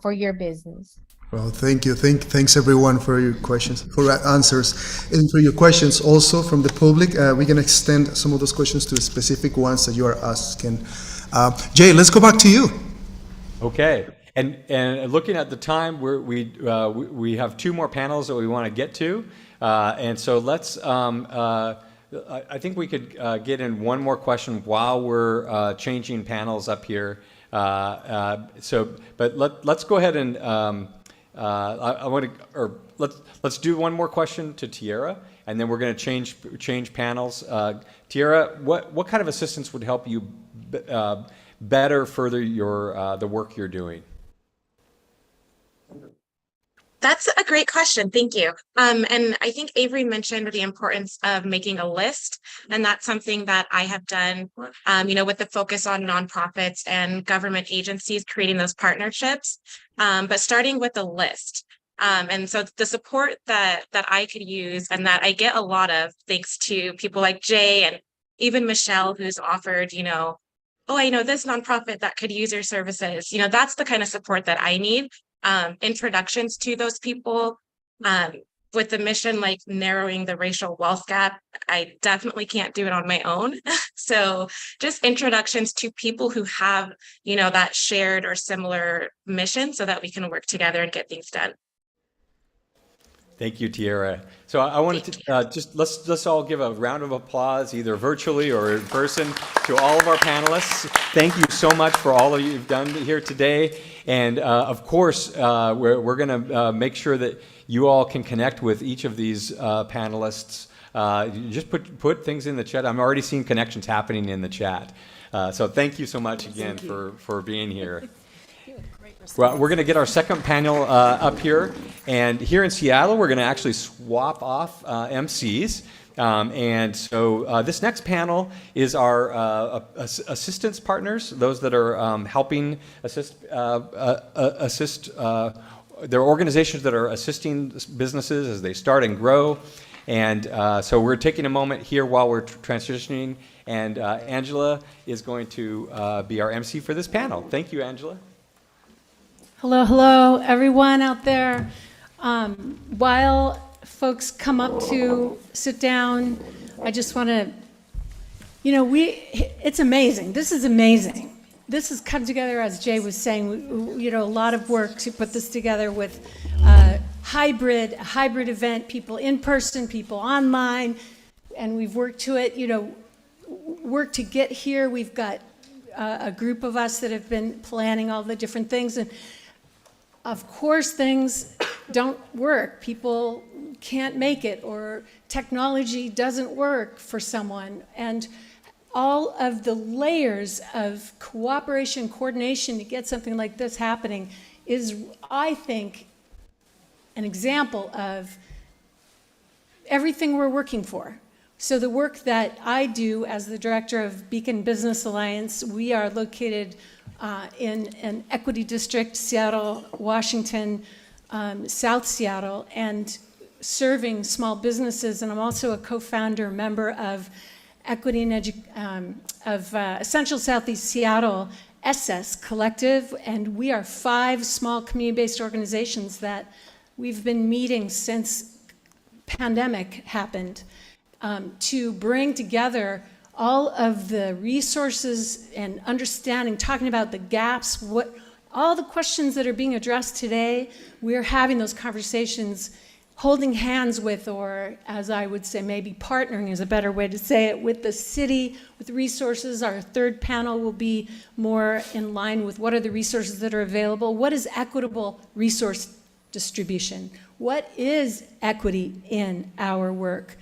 for your business. Well, thank you. Thanks everyone for your questions, for your answers, and for your questions also from the public. We're going to extend some of those questions to specific ones that you are asking. Jay, let's go back to you. Okay. And looking at the time, we have 2 more panels that we want to get to, and so let's. I think we could get in one more question while we're changing panels up here. But let's go ahead and let's do one more question to Tiara, and then we're going to change panels. Tiara, what kind of assistance would help you better further the work you're doing? That's a great question. Thank you. And I think Avery mentioned the importance of making a list. And that's something that I have done, with the focus on nonprofits and government agencies, creating those partnerships, but starting with a list. And so the support that I could use and that I get a lot of, thanks to people like Jay and even Michelle, who's offered, oh, I know this nonprofit that could use your services. That's the kind of support that I need. Introductions to those people, with the mission like narrowing the racial wealth gap. I definitely can't do it on my own. So just introductions to people who have, that shared or similar mission so that we can work together and get things done. Thank you, Tiara. So I wanted to let's all give a round of applause, either virtually or in person, to all of our panelists. Thank you so much for all of you've done here today. And of course, we're going to make sure that you all can connect with each of these panelists. Just put things in the chat. I'm already seeing connections happening in the chat. So thank you so much again for being here. Well, we're going to get our second panel up here. And here in Seattle, we're going to actually swap off MCs. And so this next panel is our assistance partners, those that are helping assist there are organizations that are assisting businesses as they start and grow. And so we're taking a moment here while we're transitioning, and Angela is going to be our MC for this panel. Thank you, Angela. Hello, everyone out there. While folks come up to sit down, I just want to, it's amazing. This is amazing. This has come together, as Jay was saying, a lot of work to put this together with a hybrid event, people in person, people online, and we've worked to it, work to get here. We've got a group of us that have been planning all the different things, and of course things don't work. People can't make it, or technology doesn't work for someone, and all of the layers of cooperation, coordination to get something like this happening is, I think, an example of everything we're working for. So the work that I do as the director of Beacon Business Alliance, we are located in an equity district, Seattle, Washington, South Seattle, and serving small businesses. And I'm also a co-founder, member of Equity and Essential Southeast Seattle, SS Collective, and we are 5 small community-based organizations that we've been meeting since pandemic happened to bring together all of the resources and understanding, talking about the gaps, all the questions that are being addressed today. We're having those conversations, holding hands with, or as I would say, maybe partnering is a better way to say it, with the city, with resources. Our third panel will be more in line with what are the resources that are available. What is equitable resource distribution? What is equity in our work?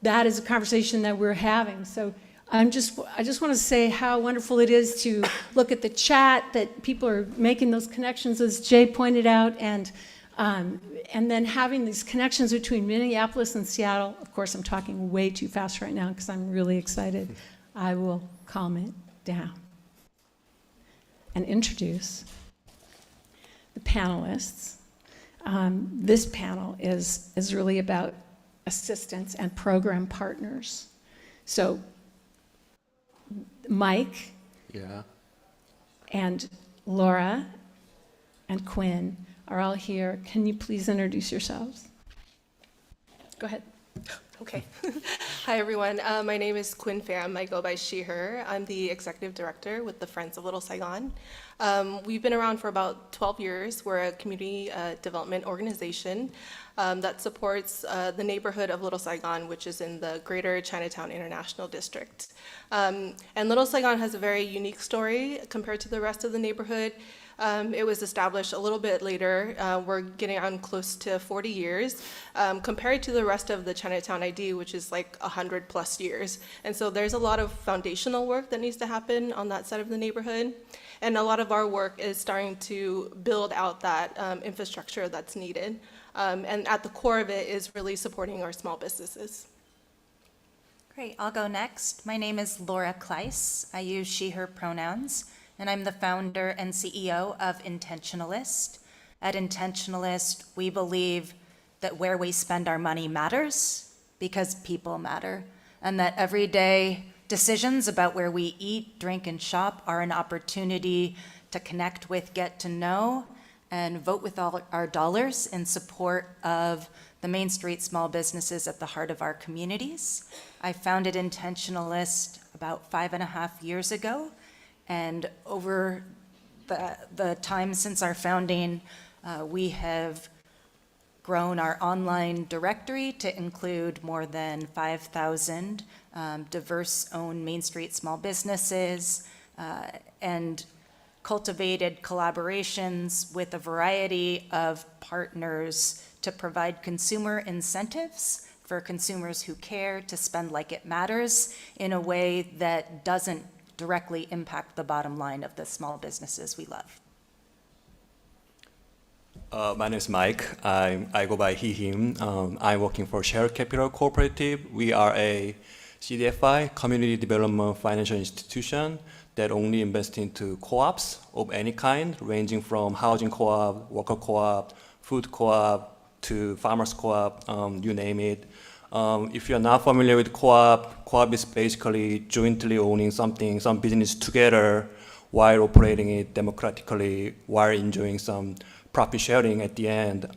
That is a conversation that we're having. So I just want to say how wonderful it is to look at the chat, that people are making those connections, as Jay pointed out, and then having these connections between Minneapolis and Seattle. Of course, I'm talking way too fast right now because I'm really excited. I will calm it down and introduce the panelists. This panel is really about assistance and program partners. So Mike and Laura and Quinn are all here. Can you please introduce yourselves? Go ahead. Okay. Hi, everyone. My name is Quinn Pham. I go by she, her. I'm the executive director with the Friends of Little Saigon. We've been around for about 12 years. We're a community development organization that supports the neighborhood of Little Saigon, which is in the Greater Chinatown International District. And Little Saigon has a very unique story compared to the rest of the neighborhood. It was established a little bit later. We're getting on close to 40 years compared to the rest of the Chinatown ID, which is like 100+ years. And so there's a lot of foundational work that needs to happen on that side of the neighborhood. And a lot of our work is starting to build out that infrastructure that's needed. And at the core of it is really supporting our small businesses. Great, I'll go next. My name is Laura Kleiss. I use she, her pronouns, and I'm the founder and CEO of Intentionalist. At Intentionalist, we believe that where we spend our money matters because people matter, and that everyday decisions about where we eat, drink, and shop are an opportunity to connect with, get to know, and vote with all our dollars in support of the Main Street small businesses at the heart of our communities. I founded Intentionalist about 5.5 years ago, and over the time since our founding, we have grown our online directory to include more than 5,000 diverse-owned Main Street small businesses, and cultivated collaborations with a variety of partners to provide consumer incentives for consumers who care to spend like it matters in a way that doesn't directly impact the bottom line of the small businesses we love. My name is Mike. I go by he, him. I'm working for Share Capital Cooperative. We are a CDFI, Community Development Financial Institution, that only invests into co-ops of any kind, ranging from housing co-op, worker co-op, food co-op to farmers co-op, you name it. If you're not familiar with co-op is basically jointly owning something, some business together while operating it democratically, while enjoying some profit sharing at the end.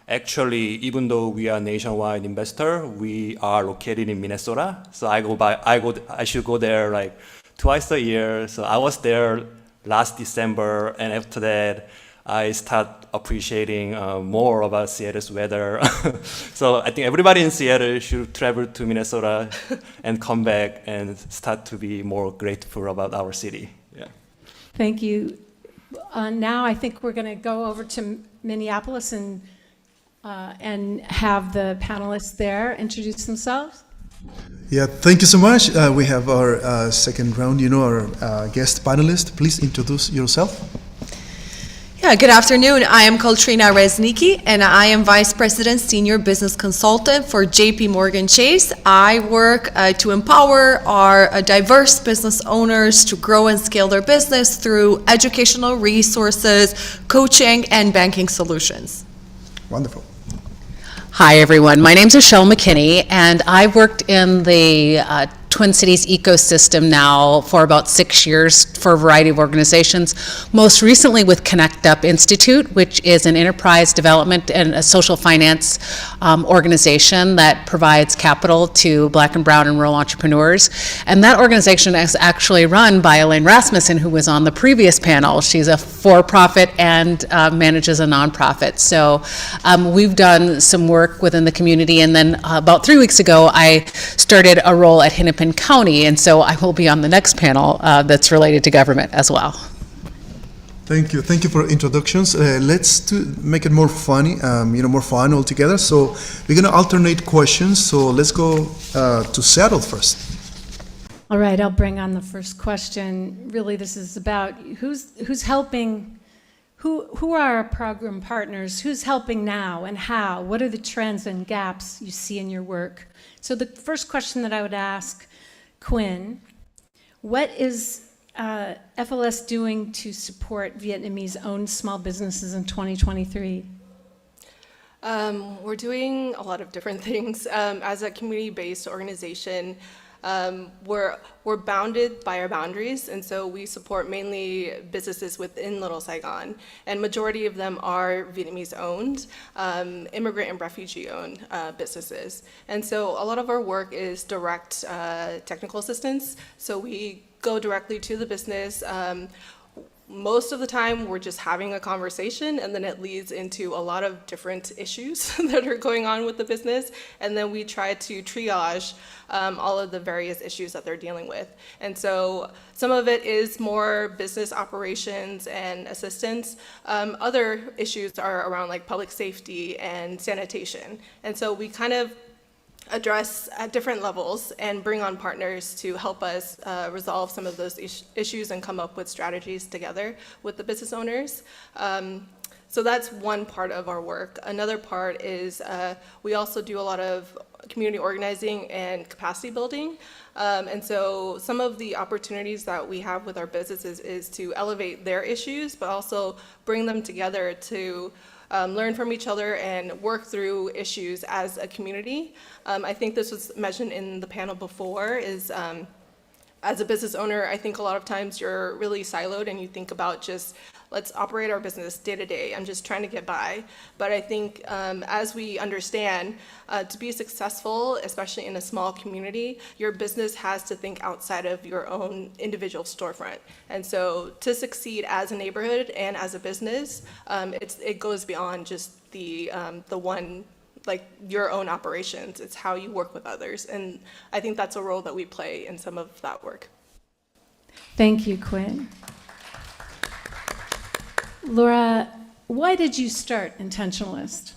Actually, even though we are a nationwide investor, we are located in Minnesota. So I should go there like twice a year. So I was there last December, and after that, I start appreciating more about Seattle's weather. So I think everybody in Seattle should travel to Minnesota and come back and start to be more grateful about our city. Yeah. Thank you. Now I think we're going to go over to Minneapolis and have the panelists there introduce themselves. Yeah, thank you so much. We have our second round, our guest panelist. Please introduce yourself. Yeah, good afternoon. I am Coltrina Resniki, and I am Vice President, Senior Business Consultant for JP Morgan Chase. I work to empower our diverse business owners to grow and scale their business through educational resources, coaching, and banking solutions. Wonderful. Hi, everyone. My name is Michelle McKinney, and I worked in the Twin Cities ecosystem now for about 6 years for a variety of organizations, most recently with Connect Up Institute, which is an enterprise development and a social finance organization that provides capital to Black and brown and rural entrepreneurs. And that organization is actually run by Elaine Rasmussen, who was on the previous panel. She's a for-profit and manages a nonprofit. So we've done some work within the community, and then about 3 weeks ago, I started a role at Hennepin County, and so I will be on the next panel that's related to government as well. Thank you for introductions. Let's make it more funny, more fun altogether. So we're gonna alternate questions. So let's go to Seattle first. All right, I'll bring on the first question. Really, this is about who's helping. Who are our program partners? Who's helping now and how? What are the trends and gaps you see in your work? So the first question that I would ask Quinn, what is FLS doing to support Vietnamese-owned small businesses in 2023? We're doing a lot of different things. As a community-based organization, we're bounded by our boundaries, and so we support mainly businesses within Little Saigon, and majority of them are Vietnamese-owned, immigrant and refugee-owned businesses. And so a lot of our work is direct technical assistance, so we go directly to the business. Most of the time, we're just having a conversation, and then it leads into a lot of different issues that are going on with the business, and then we try to triage all of the various issues that they're dealing with. And so some of it is more business operations and assistance. Other issues are around like public safety and sanitation. And so we kind of address at different levels and bring on partners to help us resolve some of those issues and come up with strategies together with the business owners. So that's one part of our work. Another part is we also do a lot of community organizing and capacity building. And so some of the opportunities that we have with our businesses is to elevate their issues, but also bring them together to learn from each other and work through issues as a community. I think this was mentioned in the panel before, is as a business owner, I think a lot of times you're really siloed and you think about just, let's operate our business day to day. I'm just trying to get by. But I think as we understand, to be successful, especially in a small community, your business has to think outside of your own individual storefront. And so to succeed as a neighborhood and as a business, it goes beyond just the one, like your own operations. It's how you work with others. And I think that's a role that we play in some of that work. Thank you, Quinn. Laura, why did you start Intentionalist?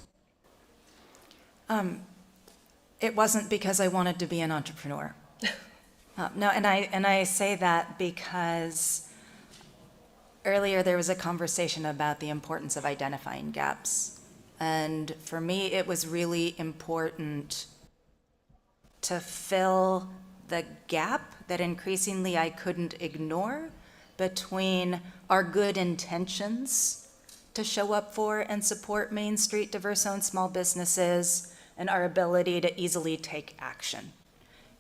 It wasn't because I wanted to be an entrepreneur. No, and I say that because earlier there was a conversation about the importance of identifying gaps. And for me, it was really important to fill the gap that increasingly I couldn't ignore between our good intentions to show up for and support Main Street diverse-owned small businesses and our ability to easily take action.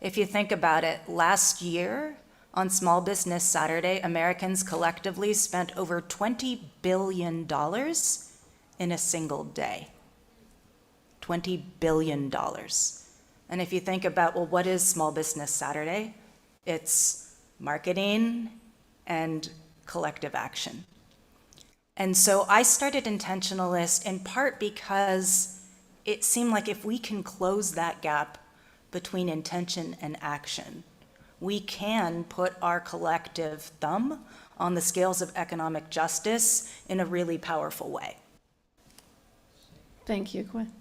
If you think about it, last year on Small Business Saturday, Americans collectively spent over $20 billion in a single day. $20 billion. And if you think about, well, what is Small Business Saturday? It's marketing and collective action. And so I started Intentionalist in part because it seemed like if we can close that gap between intention and action, we can put our collective thumb on the scales of economic justice in a really powerful way. Thank you, Gwen.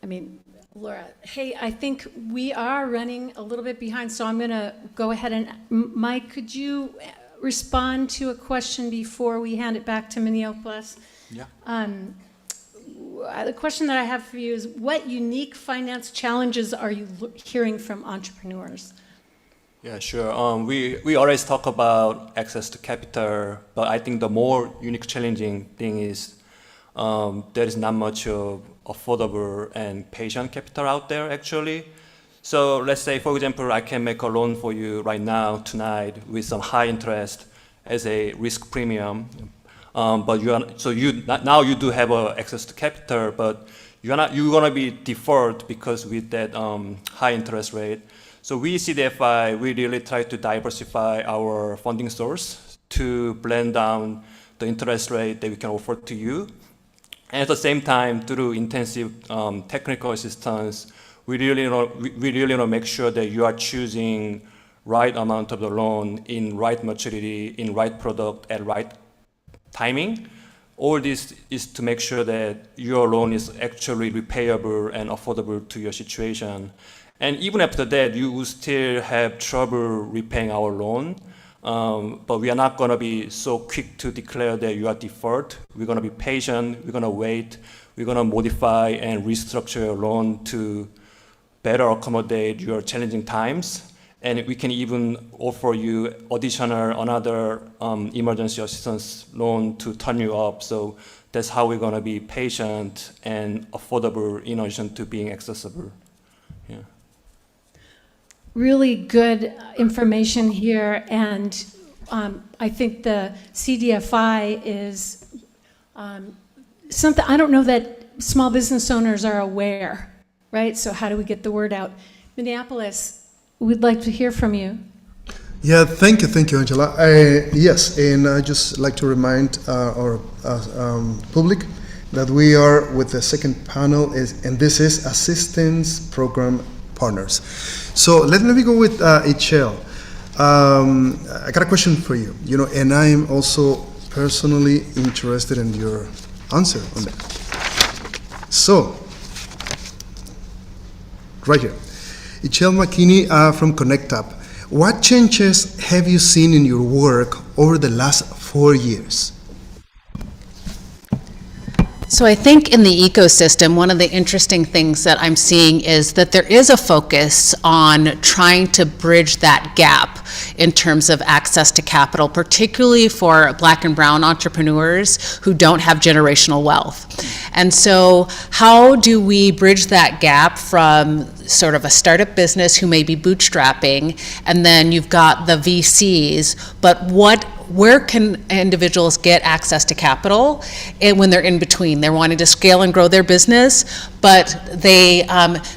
I mean, Laura, hey, I think we are running a little bit behind, so I'm going to go ahead and, Mike, could you respond to a question before we hand it back to Minneapolis? Yeah. The question that I have for you is, what unique finance challenges are you hearing from entrepreneurs? Yeah, sure. We always talk about access to capital, but I think the more unique, challenging thing is there is not much of affordable and patient capital out there, actually. So let's say, for example, I can make a loan for you right now, tonight, with some high interest as a risk premium. But now you do have access to capital, but you're gonna be deferred because with that high interest rate. So we CDFI, we really try to diversify our funding source to blend down the interest rate that we can offer to you. And at the same time, through intensive technical assistance, we really want to make sure that you are choosing right amount of the loan in right maturity, in right product at right timing. All this is to make sure that your loan is actually repayable and affordable to your situation. And even after that, you will still have trouble repaying our loan. But we are not going to be so quick to declare that you are deferred. We're going to be patient. We're going to wait. We're going to modify and restructure your loan to better accommodate your challenging times. And we can even offer you another emergency assistance loan to turn you up. So that's how we're going to be patient and affordable in addition to being accessible. Yeah. Really good information here, and I think the CDFI is something, I don't know that small business owners are aware, right? So how do we get the word out? Minneapolis, we'd like to hear from you. Yeah, thank you, Angela. Yes, and I just like to remind our public that we are with the second panel, and this is Assistance Program Partners. So let me go with HL. I got a question for you, and I am also personally interested in your answer on that. So, right here, HL McKinney from Connect Up. What changes have you seen in your work over the last 4 years? So I think in the ecosystem, one of the interesting things that I'm seeing is that there is a focus on trying to bridge that gap in terms of access to capital, particularly for Black and Brown entrepreneurs who don't have generational wealth. And so how do we bridge that gap from sort of a startup business who may be bootstrapping, and then you've got the VCs, but where can individuals get access to capital when they're in between? They're wanting to scale and grow their business, but they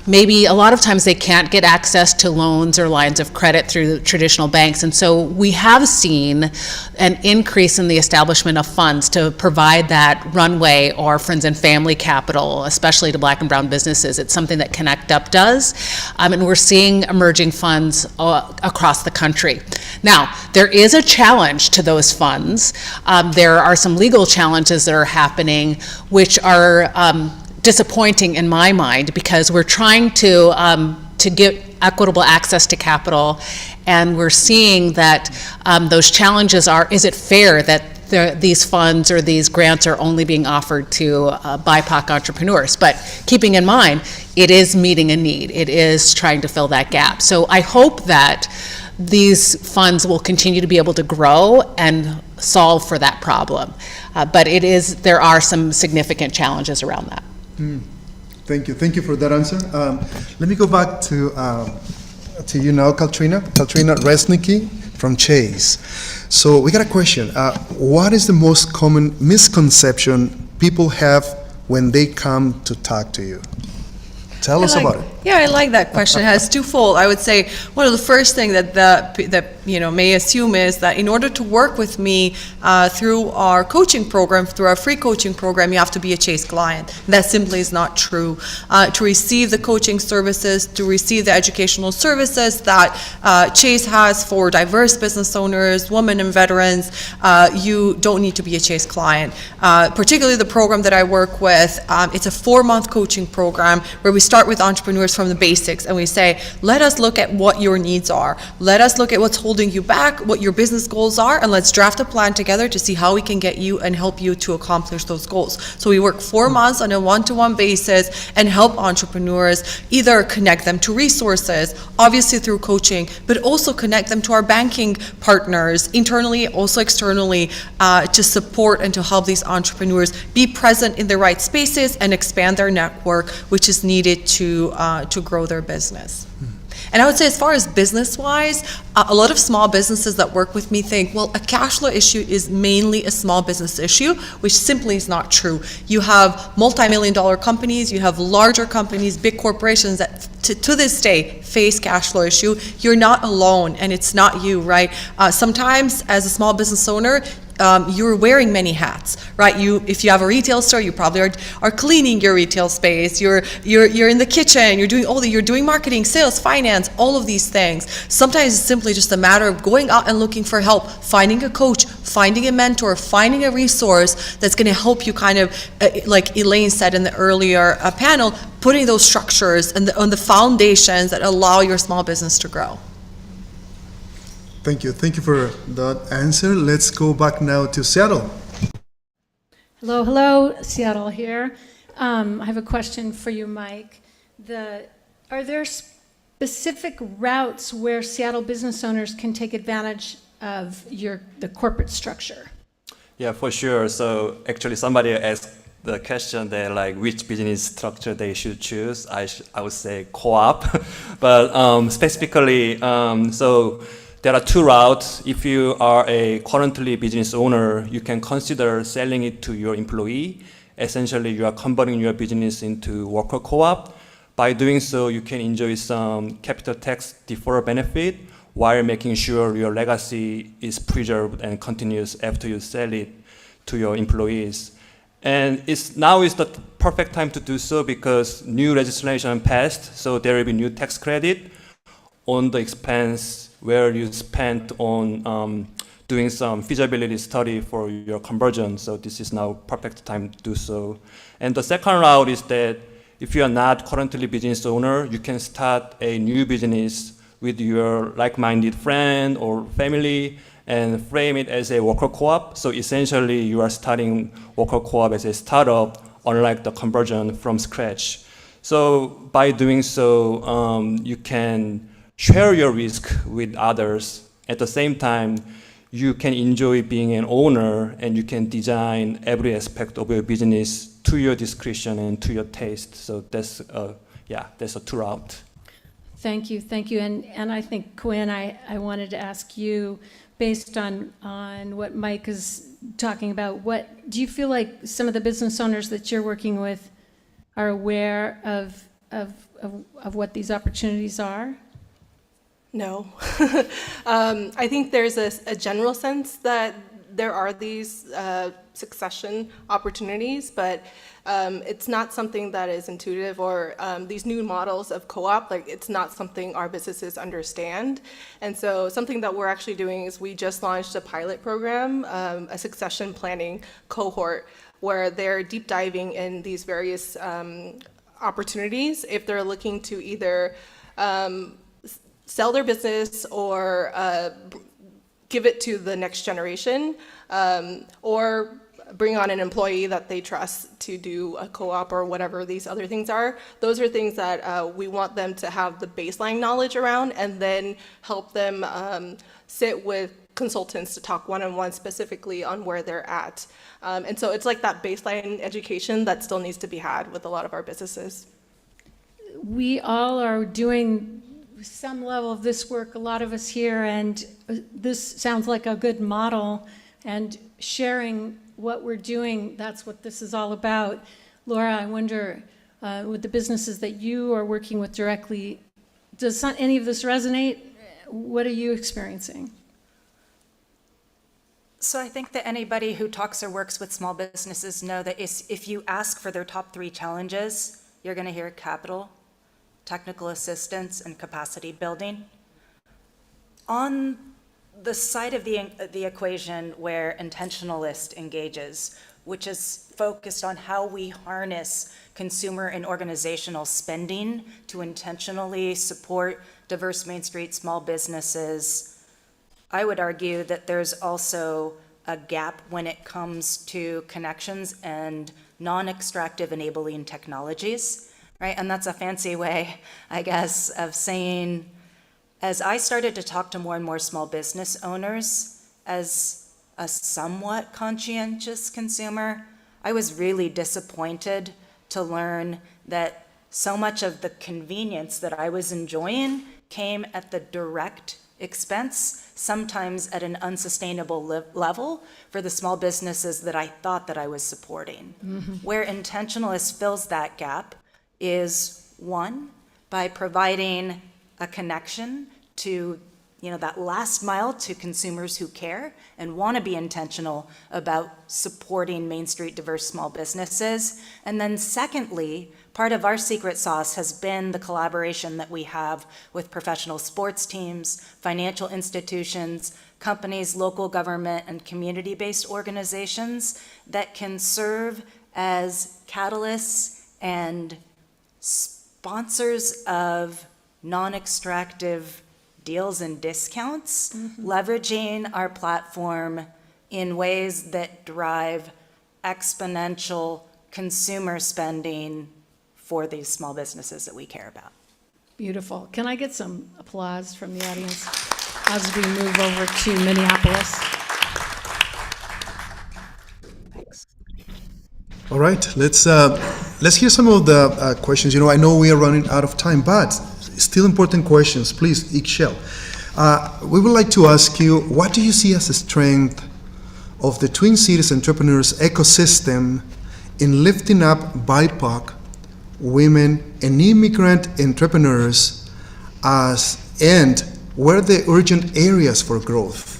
maybe a lot of times they can't get access to loans or lines of credit through the traditional banks. And so we have seen an increase in the establishment of funds to provide that runway or friends and family capital, especially to Black and Brown businesses. It's something that Connect Up does, and we're seeing emerging funds across the country. Now, there is a challenge to those funds. There are some legal challenges that are happening, which are disappointing in my mind, because we're trying to get equitable access to capital, and we're seeing that those challenges are: is it fair that these funds or these grants are only being offered to BIPOC entrepreneurs? But keeping in mind, it is meeting a need. It is trying to fill that gap. So I hope that these funds will continue to be able to grow and solve for that problem. But there are some significant challenges around that. Thank you. Thank you for that answer. Let me go back to you now, Katrina Resnicki from Chase. So we got a question. What is the most common misconception people have when they come to talk to you? Tell us about it. Yeah, I like that question. It has twofold. I would say one of the first thing that may assume is that in order to work with me through our coaching program, through our free coaching program, you have to be a Chase client. That simply is not true. To receive the coaching services, to receive the educational services that Chase has for diverse business owners, women and veterans, you don't need to be a Chase client. Particularly the program that I work with, it's a 4-month coaching program where we start with entrepreneurs from the basics and we say, let us look at what your needs are. Let us look at what's holding you back, what your business goals are, and let's draft a plan together to see how we can get you and help you to accomplish those goals. So we work 4 months on a one-to-one basis and help entrepreneurs either connect them to resources, obviously through coaching, but also connect them to our banking partners, internally, also externally, to support and to help these entrepreneurs be present in the right spaces and expand their network, which is needed to grow their business. And I would say as far as business-wise, a lot of small businesses that work with me think, well, a cash flow issue is mainly a small business issue, which simply is not true. You have multi-million-dollar companies, you have larger companies, big corporations that to this day face cash flow issue. You're not alone, and it's not you, right? Sometimes as a small business owner, you're wearing many hats, right? If you have a retail store, you probably are cleaning your retail space. You're in the kitchen. You're doing marketing, sales, finance, all of these things. Sometimes it's simply just a matter of going out and looking for help, finding a coach, finding a mentor, finding a resource that's going to help you kind of, like Elaine said in the earlier panel, putting those structures and on the foundations that allow your small business to grow. Thank you. Thank you for that answer. Let's go back now to Seattle. Hello, Seattle here. I have a question for you, Mike. Are there specific routes where Seattle business owners can take advantage of the corporate structure? Yeah, for sure. So actually somebody asked the question that like which business structure they should choose. I would say co-op, but specifically, so there are 2 routes. If you are a currently business owner, you can consider selling it to your employee. Essentially, you are converting your business into worker co-op. By doing so, you can enjoy some capital tax deferral benefit while making sure your legacy is preserved and continues after you sell it to your employees. And now is the perfect time to do so because new legislation passed, so there will be new tax credit on the expense where you spent on doing some feasibility study for your conversion. So this is now perfect time to do so. And the second route is that if you are not currently business owner, you can start a new business with your like-minded friend or family and frame it as a worker co-op. So essentially you are starting worker co-op as a startup, unlike the conversion from scratch. So by doing so, you can share your risk with others. At the same time, you can enjoy being an owner and you can design every aspect of your business to your discretion and to your taste. So that's a 2 route. Thank you. And I think, Quinn, I wanted to ask you, based on what Mike is talking about, what do you feel like some of the business owners that you're working with are aware of what these opportunities are? No. I think there's a general sense that there are these succession opportunities, but it's not something that is intuitive, or these new models of co-op, like it's not something our businesses understand. And so something that we're actually doing is we just launched a pilot program, a succession planning cohort, where they're deep diving in these various opportunities if they're looking to either sell their business or give it to the next generation, or bring on an employee that they trust to do a co-op or whatever these other things are. Those are things that we want them to have the baseline knowledge around, and then help them sit with consultants to talk one-on-one specifically on where they're at. And so it's like that baseline education that still needs to be had with a lot of our businesses. We all are doing some level of this work, a lot of us here, and this sounds like a good model, and sharing what we're doing, that's what this is all about. Laura, I wonder, with the businesses that you are working with directly, does any of this resonate? What are you experiencing? So I think that anybody who talks or works with small businesses know that if you ask for their top 3 challenges, you're going to hear capital, technical assistance, and capacity building. On the side of the equation where Intentionalist engages, which is focused on how we harness consumer and organizational spending to intentionally support diverse Main Street small businesses, I would argue that there's also a gap when it comes to connections and non-extractive enabling technologies, right? And that's a fancy way, I guess, of saying, as I started to talk to more and more small business owners as a somewhat conscientious consumer, I was really disappointed to learn that so much of the convenience that I was enjoying came at the direct expense, sometimes at an unsustainable level for the small businesses that I thought that I was supporting. Mm-hmm. Where Intentionalist fills that gap is, one, by providing a connection to that last mile to consumers who care and want to be intentional about supporting Main Street diverse small businesses. And then secondly, part of our secret sauce has been the collaboration that we have with professional sports teams, financial institutions, companies, local government, and community-based organizations that can serve as catalysts and sponsors of non-extractive deals and discounts, leveraging our platform in ways that drive exponential consumer spending for these small businesses that we care about. Beautiful. Can I get some applause from the audience as we move over to Minneapolis? Thanks. All right, let's hear some of the questions. I know we are running out of time, but still important questions. Please, Ikshel. We would like to ask you, what do you see as a strength of the Twin Cities entrepreneurs ecosystem in lifting up BIPOC, women, and immigrant entrepreneurs, and where are the urgent areas for growth?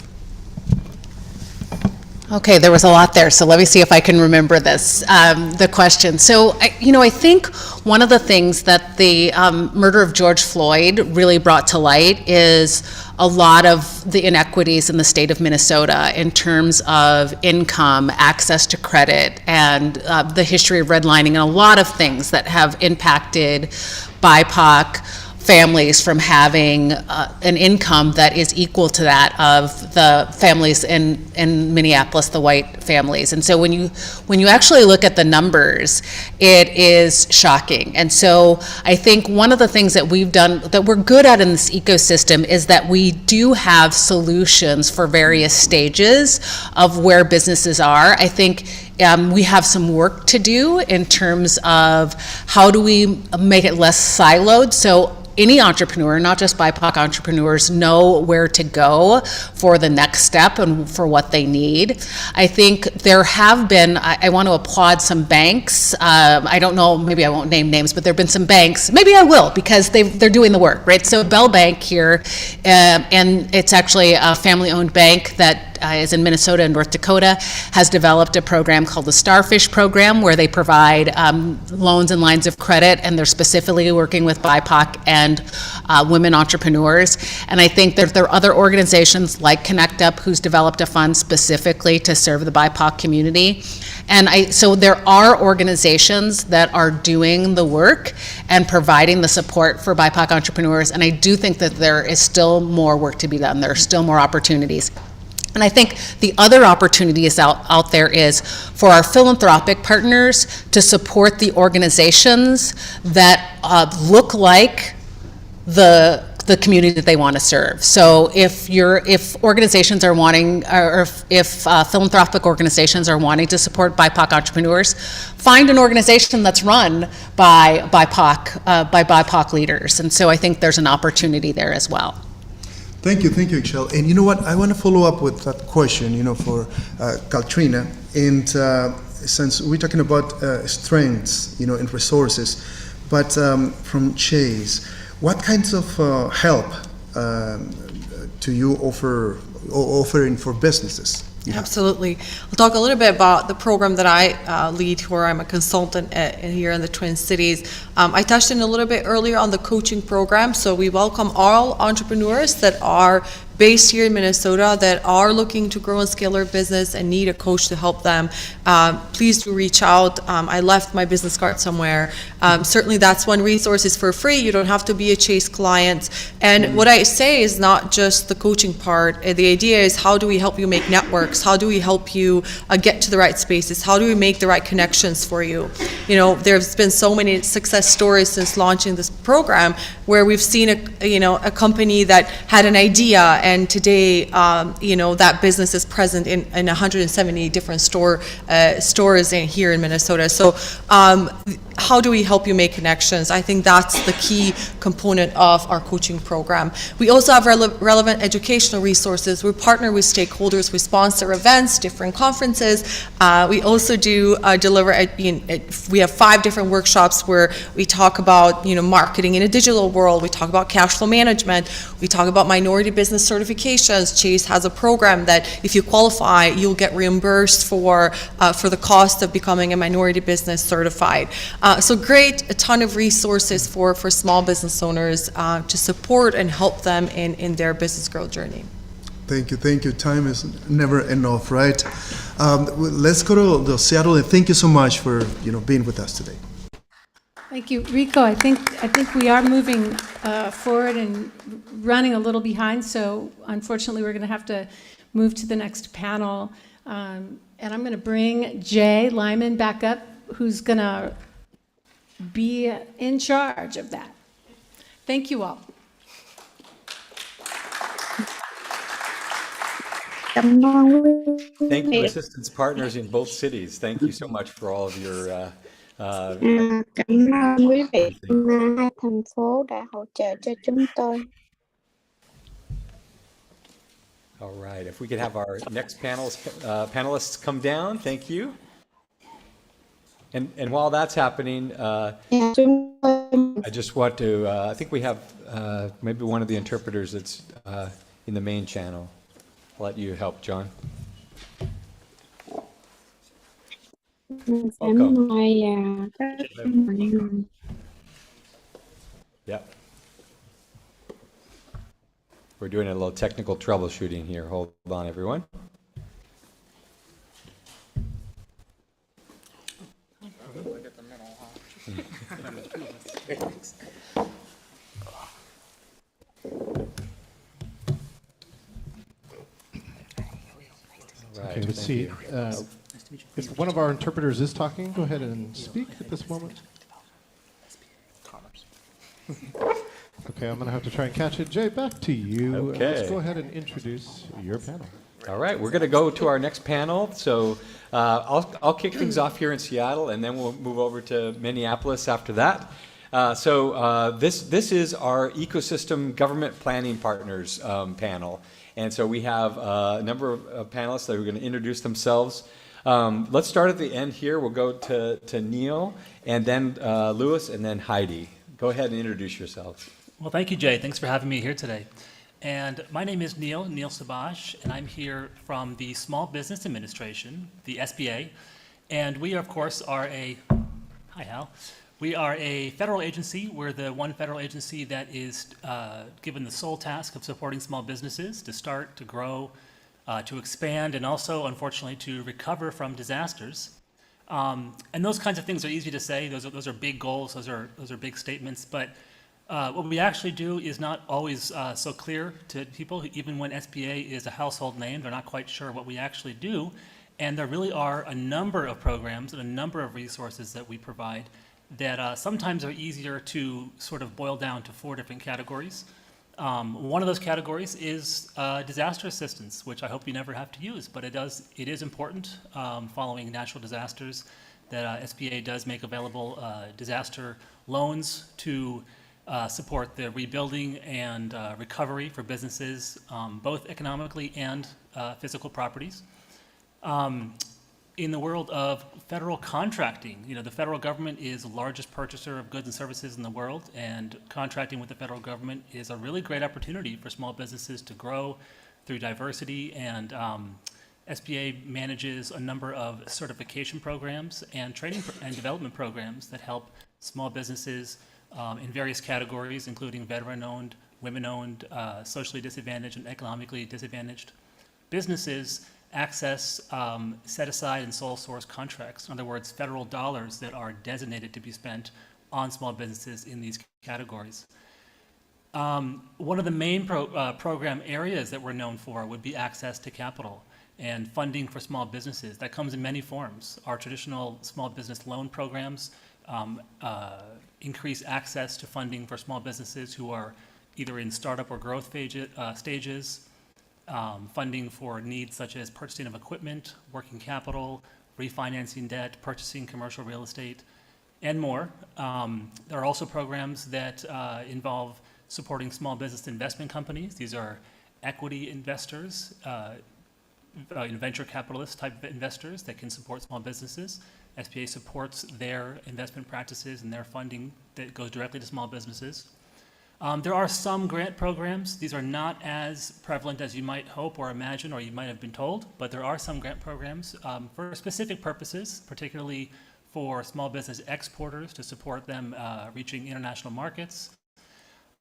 Okay, there was a lot there, so let me see if I can remember this, the question. So, I think one of the things that the murder of George Floyd really brought to light is a lot of the inequities in the state of Minnesota in terms of income, access to credit, and the history of redlining, and a lot of things that have impacted BIPOC families from having an income that is equal to that of the families in Minneapolis, the white families. And so when you actually look at the numbers, it is shocking. And so I think one of the things that we've done, that we're good at in this ecosystem, is that we do have solutions for various stages of where businesses are. I think we have some work to do in terms of how do we make it less siloed. So any entrepreneur, not just BIPOC entrepreneurs, know where to go for the next step and for what they need. I think there have been, I want to applaud some banks. I don't know, maybe I won't name names, but there have been some banks, maybe I will, because they're doing the work, right? So Bell Bank here, and it's actually a family-owned bank that is in Minnesota and North Dakota, has developed a program called the Starfish Program, where they provide loans and lines of credit, and they're specifically working with BIPOC and women entrepreneurs. And I think that there are other organizations like Connect Up who's developed a fund specifically to serve the BIPOC community. And so there are organizations that are doing the work and providing the support for BIPOC entrepreneurs, and I do think that there is still more work to be done. There are still more opportunities. And I think the other opportunities out there is for our philanthropic partners to support the organizations that look like the the community that they want to serve. So if organizations are wanting, or if philanthropic organizations are wanting to support BIPOC entrepreneurs, find an organization that's run by BIPOC leaders. And so I think there's an opportunity there as well. Thank you, Excel. And you know what? I want to follow up with that question, for Kaltrina. And since we're talking about strengths, and resources, but from Chase, what kinds of help do you offering for businesses? Absolutely. I'll talk a little bit about the program that I lead, where I'm a consultant here in the Twin Cities. I touched on a little bit earlier on the coaching program. So we welcome all entrepreneurs that are based here in Minnesota that are looking to grow and scale their business and need a coach to help them. Please do reach out. I left my business card somewhere. Certainly that's one resource. Is for free. You don't have to be a Chase client. And what I say is not just the coaching part. The idea is, how do we help you make networks? How do we help you get to the right spaces? How do we make the right connections for you? There's been so many success stories since launching this program where we've seen a company that had an idea, and today, that business is present in 170 different stores here in Minnesota. So how do we help you make connections? I think that's the key component of our coaching program. We also have relevant educational resources. We partner with stakeholders. We sponsor events, different conferences. We also do deliver, we have 5 different workshops where we talk about, marketing in a digital world. We talk about cash flow management. We talk about minority business certifications. Chase has a program that if you qualify, you'll get reimbursed for the cost of becoming a minority business certified. So a ton of resources for small business owners to support and help them in their business growth journey. Thank you. Time is never enough, right? Let's go to Seattle, and thank you so much for being with us today. Thank you, Rico. I think we are moving forward and running a little behind, so unfortunately we're going to have to move to the next panel. And I'm going to bring Jay Lyman back up, who's going to be in charge of that. Thank you all. Thank you, assistance partners in both cities. Thank you so much for all of your Cảm ơn quý vị hai thành phố đã hỗ trợ cho chúng tôi. All right, if we could have our next panelists come down, thank you. And while that's happening, I just want to, I think we have maybe one of the interpreters that's in the main channel. I'll let you help, John. Welcome. Yep. We're doing a little technical troubleshooting here. Hold on, everyone. Okay, let's see. If one of our interpreters is talking, go ahead and speak at this moment. Okay, I'm going to have to try and catch it. Jay, back to you. Okay. Let's go ahead and introduce your panel. All right, we're going to go to our next panel. So I'll kick things off here in Seattle, and then we'll move over to Minneapolis after that. This is our Ecosystem Government Planning Partners panel. And so we have a number of panelists that are going to introduce themselves. Let's start at the end here. We'll go to Neil, and then Louis, and then Heidi. Go ahead and introduce yourselves. Well, thank you, Jay. Thanks for having me here today. And my name is Neil Sabash, and I'm here from the Small Business Administration, the SBA. And we, of course, are a, hi Hal, we are a federal agency. We're the one federal agency that is given the sole task of supporting small businesses to start, to grow, to expand, and also, unfortunately, to recover from disasters. And those kinds of things are easy to say. Those are big goals. Those are big statements. But what we actually do is not always so clear to people. Even when SBA is a household name, they're not quite sure what we actually do. And there really are a number of programs and a number of resources that we provide that sometimes are easier to sort of boil down to 4 different categories. One of those categories is disaster assistance, which I hope you never have to use, but it is important following natural disasters that SBA does make available disaster loans to support the rebuilding and recovery for businesses, both economically and physical properties. In the world of federal contracting, the federal government is the largest purchaser of goods and services in the world, and contracting with the federal government is a really great opportunity for small businesses to grow through diversity, and SBA manages a number of certification programs and training and development programs that help small businesses in various categories, including veteran-owned, women-owned, socially disadvantaged, and economically disadvantaged businesses access set-aside and sole source contracts. In other words, federal dollars that are designated to be spent on small businesses in these categories. One of the main program areas that we're known for would be access to capital and funding for small businesses. That comes in many forms. Our traditional small business loan programs increase access to funding for small businesses who are either in startup or growth stages, funding for needs such as purchasing of equipment, working capital, refinancing debt, purchasing commercial real estate, and more. There are also programs that involve supporting small business investment companies. These are equity investors, venture capitalist type investors that can support small businesses. SBA supports their investment practices and their funding that goes directly to small businesses. There are some grant programs. These are not as prevalent as you might hope or imagine or you might have been told, but there are some grant programs for specific purposes, particularly for small business exporters to support them reaching international markets,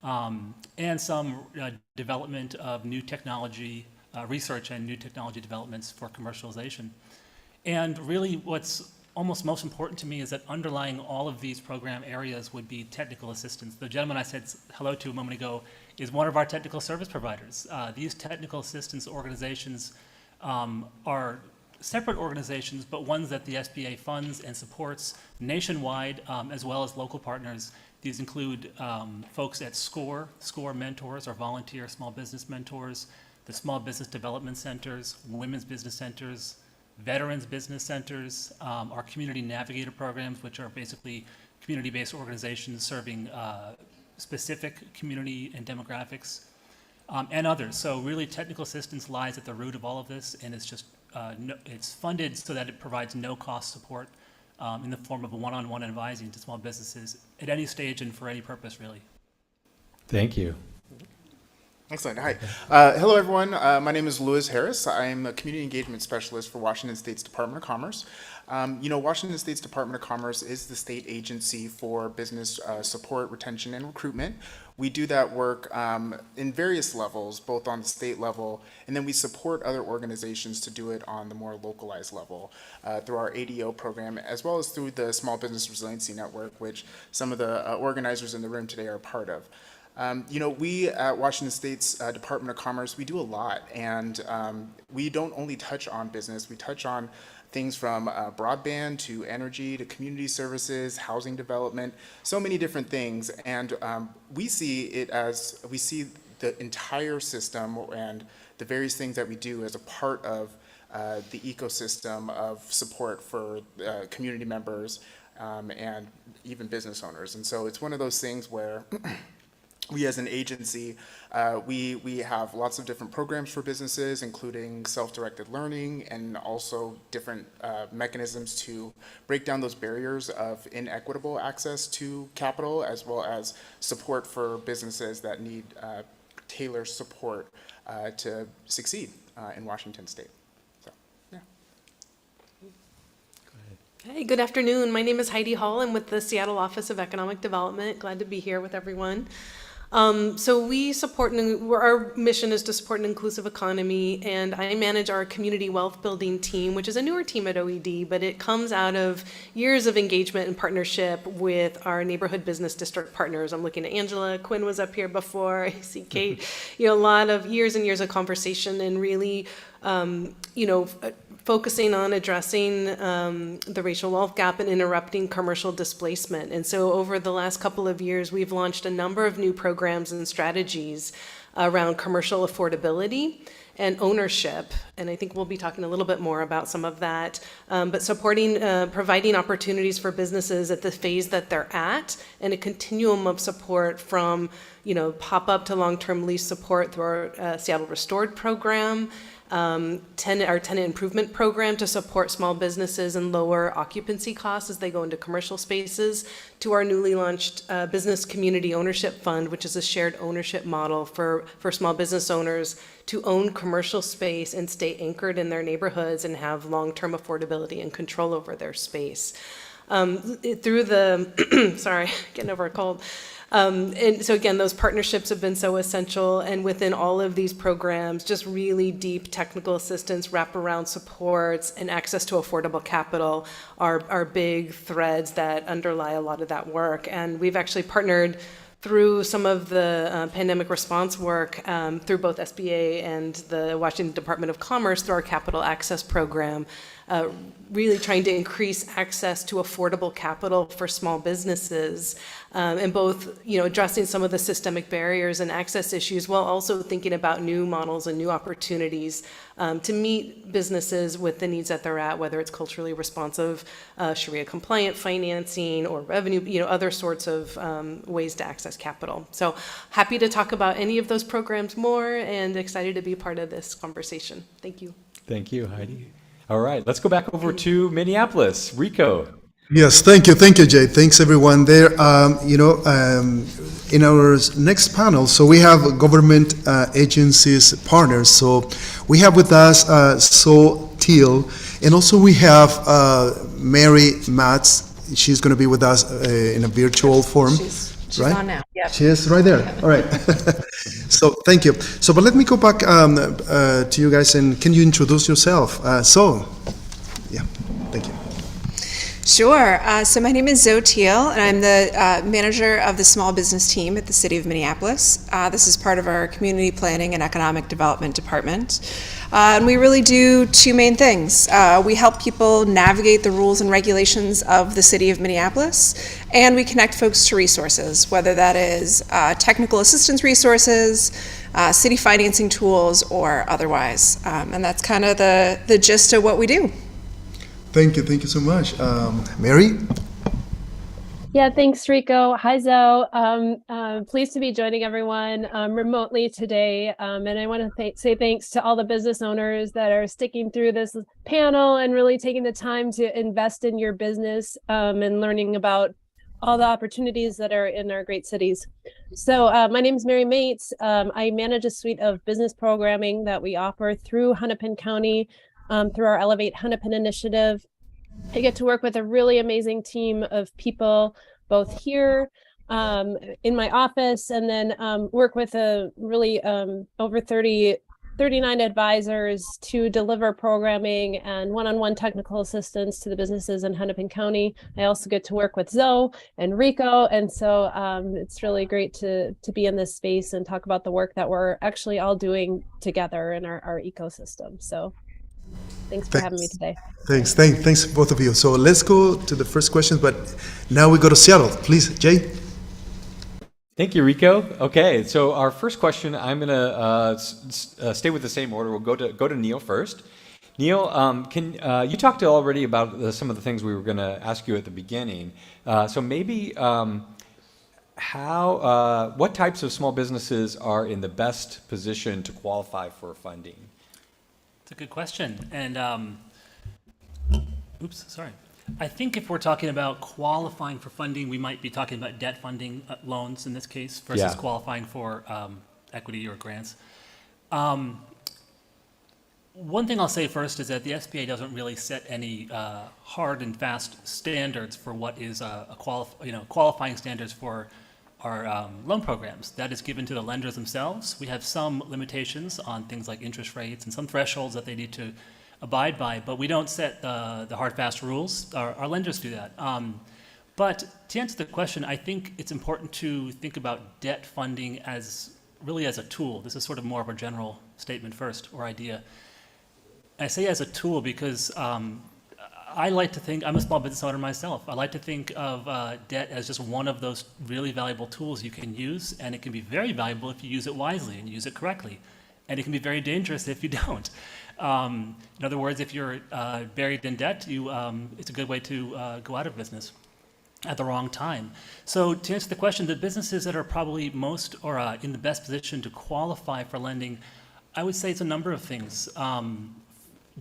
and some development of new technology, research and new technology developments for commercialization. And really what's almost most important to me is that underlying all of these program areas would be technical assistance. The gentleman I said hello to a moment ago is one of our technical service providers. These technical assistance organizations are separate organizations, but ones that the SBA funds and supports nationwide, as well as local partners. These include folks at SCORE mentors or volunteer small business mentors, the small business development centers, women's business centers, veterans business centers, our community navigator programs, which are basically community-based organizations serving specific community and demographics, and others. So really technical assistance lies at the root of all of this, and it's just, it's funded so that it provides no-cost support in the form of a one-on-one advising to small businesses at any stage and for any purpose, really. Thank you. Excellent. Hi. Hello, everyone. My name is Louis Harris. I'm a community engagement specialist for Washington State's Department of Commerce. Washington State's Department of Commerce is the state agency for business support, retention, and recruitment. We do that work in various levels, both on the state level, and then we support other organizations to do it on the more localized level through our ADO program, as well as through the Small Business Resiliency Network, which some of the organizers in the room today are a part of. We at Washington State's Department of Commerce, we do a lot, and we don't only touch on business, we touch on things from broadband to energy to community services, housing development, so many different things, and we see the entire system and the various things that we do as a part of the ecosystem of support for community members and even business owners. And so it's one of those things where we as an agency, we have lots of different programs for businesses, including self-directed learning and also different mechanisms to break down those barriers of inequitable access to capital, as well as support for businesses that need tailored support to succeed in Washington State. So, yeah. Hey, good afternoon. My name is Heidi Hall. I'm with the Seattle Office of Economic Development. Glad to be here with everyone. So we support, our mission is to support an inclusive economy, and I manage our community wealth building team, which is a newer team at OED, but it comes out of years of engagement and partnership with our neighborhood business district partners. I'm looking at Angela, Quinn was up here before, I see Kate, a lot of years and years of conversation and really, focusing on addressing the racial wealth gap and interrupting commercial displacement. And so over the last couple of years, we've launched a number of new programs and strategies around commercial affordability and ownership, and I think we'll be talking a little bit more about some of that, but supporting, providing opportunities for businesses at the phase that they're at, and a continuum of support from, pop-up to long-term lease support through our Seattle Restored program, our tenant improvement program to support small businesses and lower occupancy costs as they go into commercial spaces, to our newly launched Business Community Ownership Fund, which is a shared ownership model for small business owners to own commercial space and stay anchored in their neighborhoods and have long-term affordability and control over their space. Through the, sorry, getting over a cold. And so again, those partnerships have been so essential, and within all of these programs, just really deep technical assistance, wraparound supports, and access to affordable capital are big threads that underlie a lot of that work. And we've actually partnered through some of the pandemic response work through both SBA and the Washington Department of Commerce through our Capital Access Program, really trying to increase access to affordable capital for small businesses, and both, addressing some of the systemic barriers and access issues while also thinking about new models and new opportunities to meet businesses with the needs that they're at, whether it's culturally responsive, Sharia compliant financing or revenue, other sorts of ways to access capital. So happy to talk about any of those programs more and excited to be part of this conversation. Thank you. Thank you, Heidi. All right, let's go back over to Minneapolis. Rico. Yes, thank you, Jay. Thanks, everyone there. In our next panel, so we have government agencies partners. So we have with us So Teal, and also we have Mary Matz. She's going to be with us in a virtual form. She's right? on now. Yep. She is right there. All right. So thank you. So, but let me go back to you guys, and can you introduce yourself? Yeah, thank you. Sure. So my name is Zoe Teal, and I'm the manager of the small business team at the City of Minneapolis. This is part of our Community Planning and Economic Development Department. And we really do two main things. We help people navigate the rules and regulations of the City of Minneapolis, and we connect folks to resources, whether that is technical assistance resources, city financing tools, or otherwise. And that's kind of the gist of what we do. Thank you so much. Mary? Yeah, thanks, Rico. Hi, Zoe. Pleased to be joining everyone remotely today. And I want to say thanks to all the business owners that are sticking through this panel and really taking the time to invest in your business and learning about all the opportunities that are in our great cities. So my name is Mary Mates. I manage a suite of business programming that we offer through Hennepin County, through our Elevate Hennepin initiative. I get to work with a really amazing team of people, both here in my office, and then work with a really over 39 advisors to deliver programming and one-on-one technical assistance to the businesses in Hennepin County. I also get to work with Zoe and Rico, and so it's really great to be in this space and talk about the work that we're actually all doing together in our ecosystem. So thanks for having me today. Thanks both of you. So let's go to the first questions, but now we go to Seattle. Please, Jay. Thank you, Rico. Okay, so our first question, I'm going to stay with the same order. We'll go to Neil first. Neil, you talked already about some of the things we were going to ask you at the beginning. So maybe what types of small businesses are in the best position to qualify for funding? It's a good question. And, I think if we're talking about qualifying for funding, we might be talking about debt funding loans in this case versus qualifying for equity or grants. One thing I'll say first is that the SBA doesn't really set any hard and fast standards for what is qualifying standards for our loan programs. That is given to the lenders themselves. We have some limitations on things like interest rates and some thresholds that they need to abide by, but we don't set the hard, fast rules. Our lenders do that. But to answer the question, I think it's important to think about debt funding as really as a tool. This is sort of more of a general statement first, or idea. I say as a tool because I like to think, I'm a small business owner myself. I like to think of debt as just one of those really valuable tools you can use, and it can be very valuable if you use it wisely and use it correctly. And it can be very dangerous if you don't. In other words, if you're buried in debt, it's a good way to go out of business at the wrong time. So to answer the question, the businesses that are probably most or in the best position to qualify for lending, I would say it's a number of things.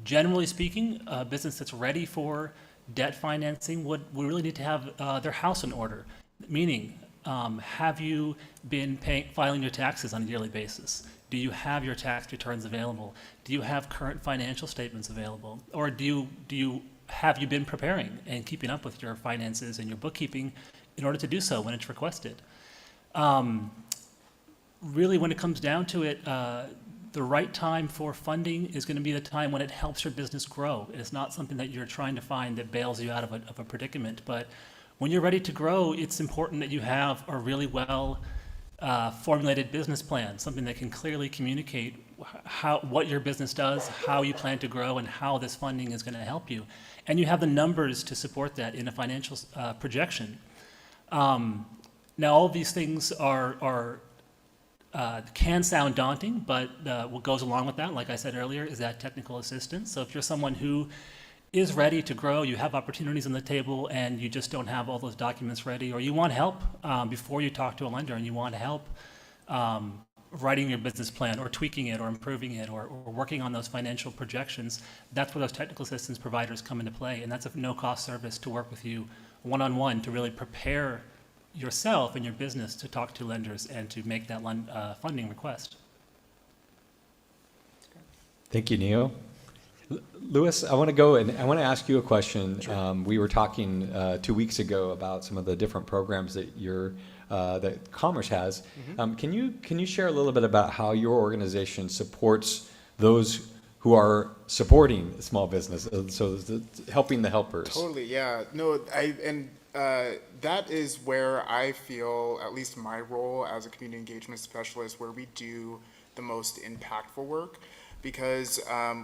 Generally speaking, a business that's ready for debt financing would really need to have their house in order. Meaning, have you been filing your taxes on a yearly basis? Do you have your tax returns available? Do you have current financial statements available? Or have you been preparing and keeping up with your finances and your bookkeeping in order to do so when it's requested? Really, when it comes down to it, the right time for funding is going to be the time when it helps your business grow. It's not something that you're trying to find that bails you out of a predicament. But when you're ready to grow, it's important that you have a really well formulated business plan, something that can clearly communicate what your business does, how you plan to grow, and how this funding is going to help you. And you have the numbers to support that in a financial projection. Now, all of these things can sound daunting, but what goes along with that, like I said earlier, is that technical assistance. So if you're someone who is ready to grow, you have opportunities on the table, and you just don't have all those documents ready, or you want help before you talk to a lender, and you want help writing your business plan or tweaking it or improving it or working on those financial projections, that's where those technical assistance providers come into play. And that's a no-cost service to work with you one-on-one to really prepare yourself and your business to talk to lenders and to make that funding request. Thank you, Neo. Louis, I want to go and I want to ask you a question. Sure. We were talking 2 weeks ago about some of the different programs that that Commerce has. Mm-hmm. Can you share a little bit about how your organization supports those who are supporting small business, so helping the helpers? Totally, yeah. No, that is where I feel, at least my role as a community engagement specialist, where we do the most impactful work. Because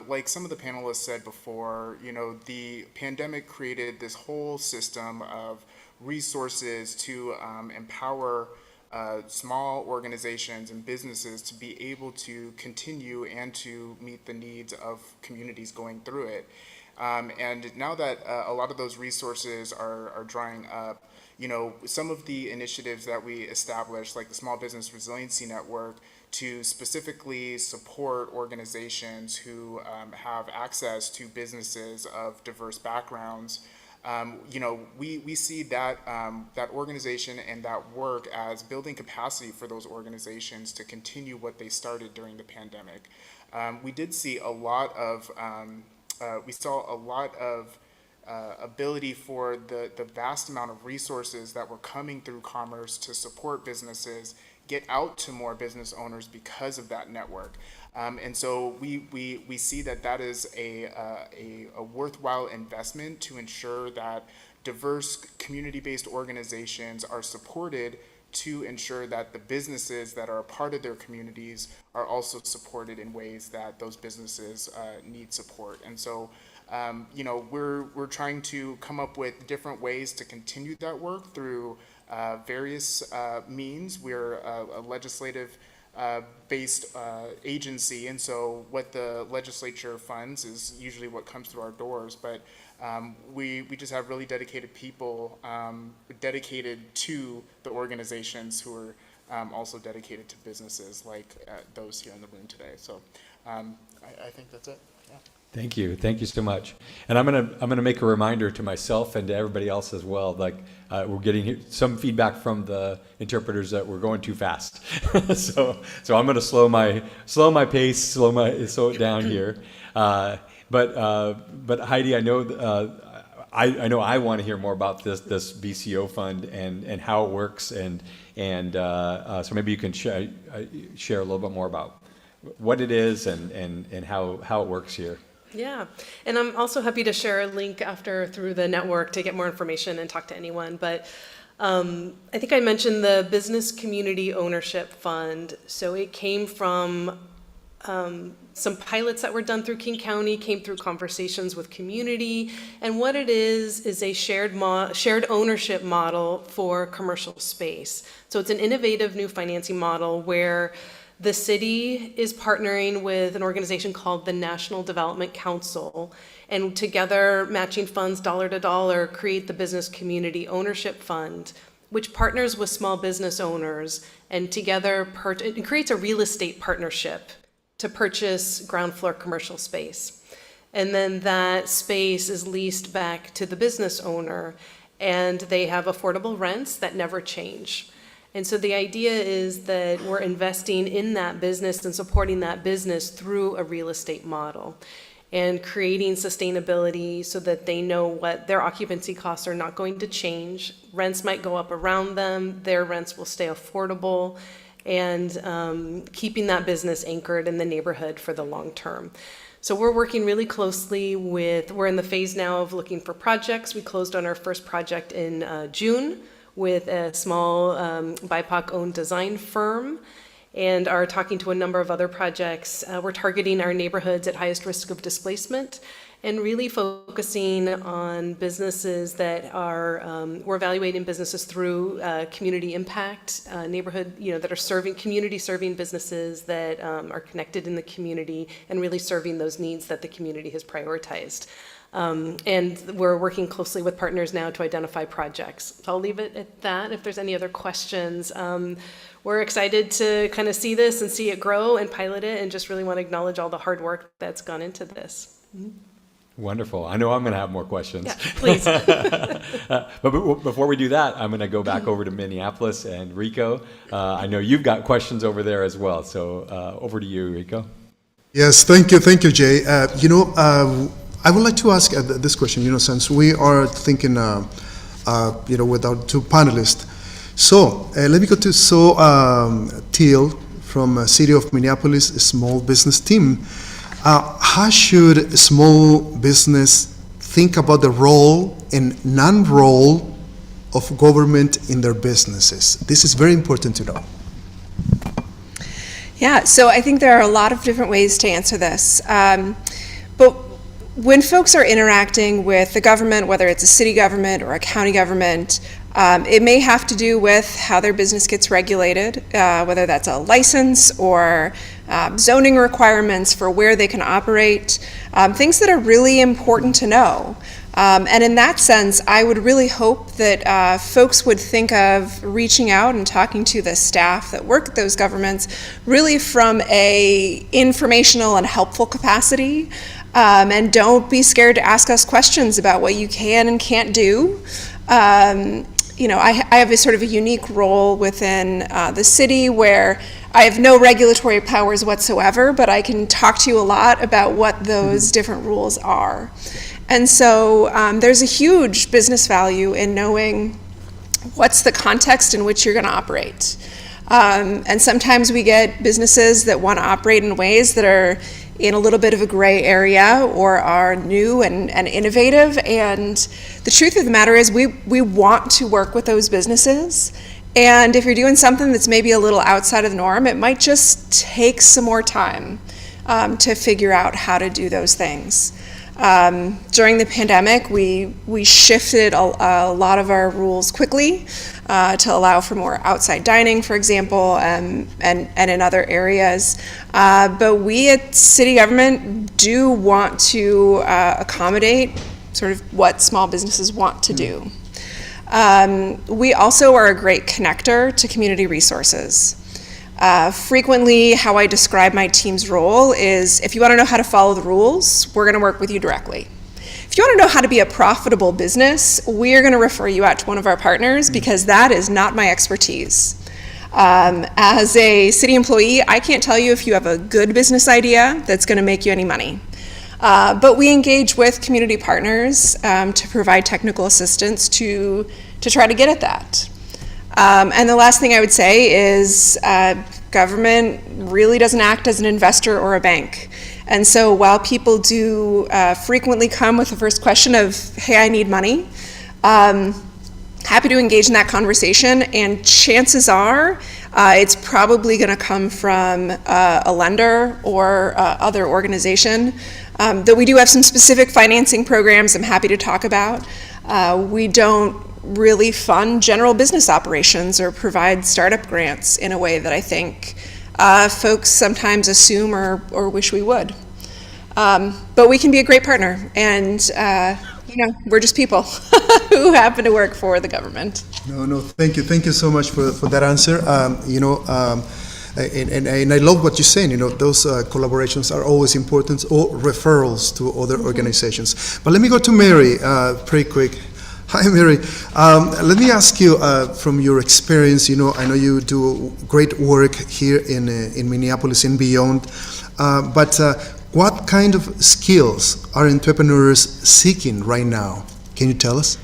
like some of the panelists said before, the pandemic created this whole system of resources to empower small organizations and businesses to be able to continue and to meet the needs of communities going through it. And now that a lot of those resources are drying up, some of the initiatives that we established, like the Small Business Resiliency Network, to specifically support organizations who have access to businesses of diverse backgrounds, we see that that organization and that work as building capacity for those organizations to continue what they started during the pandemic. We did see a lot of ability for the vast amount of resources that were coming through Commerce to support businesses get out to more business owners because of that network. And so we see that is a worthwhile investment to ensure that diverse community-based organizations are supported to ensure that the businesses that are a part of their communities are also supported in ways that those businesses need support. And so we're trying to come up with different ways to continue that work through various means. We're a legislative based agency, and so what the legislature funds is usually what comes through our doors, but we just have really dedicated people dedicated to the organizations who are also dedicated to businesses like those here in the room today. So I think that's it. Yeah. Thank you so much. And I'm gonna make a reminder to myself and to everybody else as well. Like we're getting some feedback from the interpreters that we're going too fast. so I'm gonna slow my pace, slow it down here. But Heidi, I know I want to hear more about this BCO fund and how it works, and so maybe you can share a little bit more about what it is and how it works here. Yeah, and I'm also happy to share a link after through the network to get more information and talk to anyone. But I think I mentioned the Business Community Ownership Fund. So it came from some pilots that were done through King County, came through conversations with community, and what it is a shared ownership model for commercial space. So it's an innovative new financing model where the city is partnering with an organization called the National Development Council, and together matching funds dollar to dollar create the Business Community Ownership Fund, which partners with small business owners, and together it creates a real estate partnership to purchase ground floor commercial space. And then that space is leased back to the business owner, and they have affordable rents that never change. And so the idea is that we're investing in that business and supporting that business through a real estate model and creating sustainability so that they know what their occupancy costs are not going to change. Rents might go up around them, their rents will stay affordable, and keeping that business anchored in the neighborhood for the long term. So we're working really closely we're in the phase now of looking for projects. We closed on our first project in June with a small BIPOC-owned design firm, and are talking to a number of other projects. We're targeting our neighborhoods at highest risk of displacement, and really focusing on businesses that are, we're evaluating businesses through community impact, neighborhood, that are community-serving businesses that are connected in the community and really serving those needs that the community has prioritized. And we're working closely with partners now to identify projects. So I'll leave it at that. If there's any other questions, we're excited to kind of see this and see it grow and pilot it, and just really want to acknowledge all the hard work that's gone into this. Mm-hmm. Wonderful. I know I'm going to have more questions. Yeah, please. But before we do that, I'm going to go back over to Minneapolis and Rico. I know you've got questions over there as well. So over to you, Rico. Yes, thank you, Jay. I would like to ask this question, since we are thinking, with our two panelists. So let me go to Teal from City of Minneapolis Small Business Team. How should a small business think about the role and non-role of government in their businesses? This is very important to know. Yeah, so I think there are a lot of different ways to answer this. But when folks are interacting with the government, whether it's a city government or a county government, it may have to do with how their business gets regulated, whether that's a license or zoning requirements for where they can operate, things that are really important to know. And in that sense, I would really hope that folks would think of reaching out and talking to the staff that work at those governments really from a informational and helpful capacity. And don't be scared to ask us questions about what you can and can't do. I have a sort of a unique role within the city where I have no regulatory powers whatsoever, but I can talk to you a lot about what those different rules are. And so there's a huge business value in knowing what's the context in which you're going to operate. And sometimes we get businesses that want to operate in ways that are in a little bit of a gray area or are new and innovative. And the truth of the matter is we want to work with those businesses. And if you're doing something that's maybe a little outside of the norm, it might just take some more time to figure out how to do those things. During the pandemic, we shifted a lot of our rules quickly to allow for more outside dining, for example, and in other areas. But we at city government do want to accommodate sort of what small businesses want to do. We also are a great connector to community resources. Frequently, how I describe my team's role is, if you want to know how to follow the rules, we're going to work with you directly. If you want to know how to be a profitable business, we're going to refer you out to one of our partners, because that is not my expertise. As a city employee, I can't tell you if you have a good business idea that's going to make you any money. But we engage with community partners to provide technical assistance to try to get at that. And the last thing I would say is government really doesn't act as an investor or a bank. And so while people do frequently come with the first question of, hey, I need money, happy to engage in that conversation. And chances are It's probably going to come from a lender or other organization. Though we do have some specific financing programs I'm happy to talk about. We don't really fund general business operations or provide startup grants in a way that I think folks sometimes assume or wish we would. But we can be a great partner, and we're just people who happen to work for the government. No, thank you so much for that answer. And I love what you're saying. Those collaborations are always important, or referrals to other organizations. But let me go to Mary pretty quick. Hi, Mary. Let me ask you, from your experience, I know you do great work here in Minneapolis and beyond, but what kind of skills are entrepreneurs seeking right now? Can you tell us?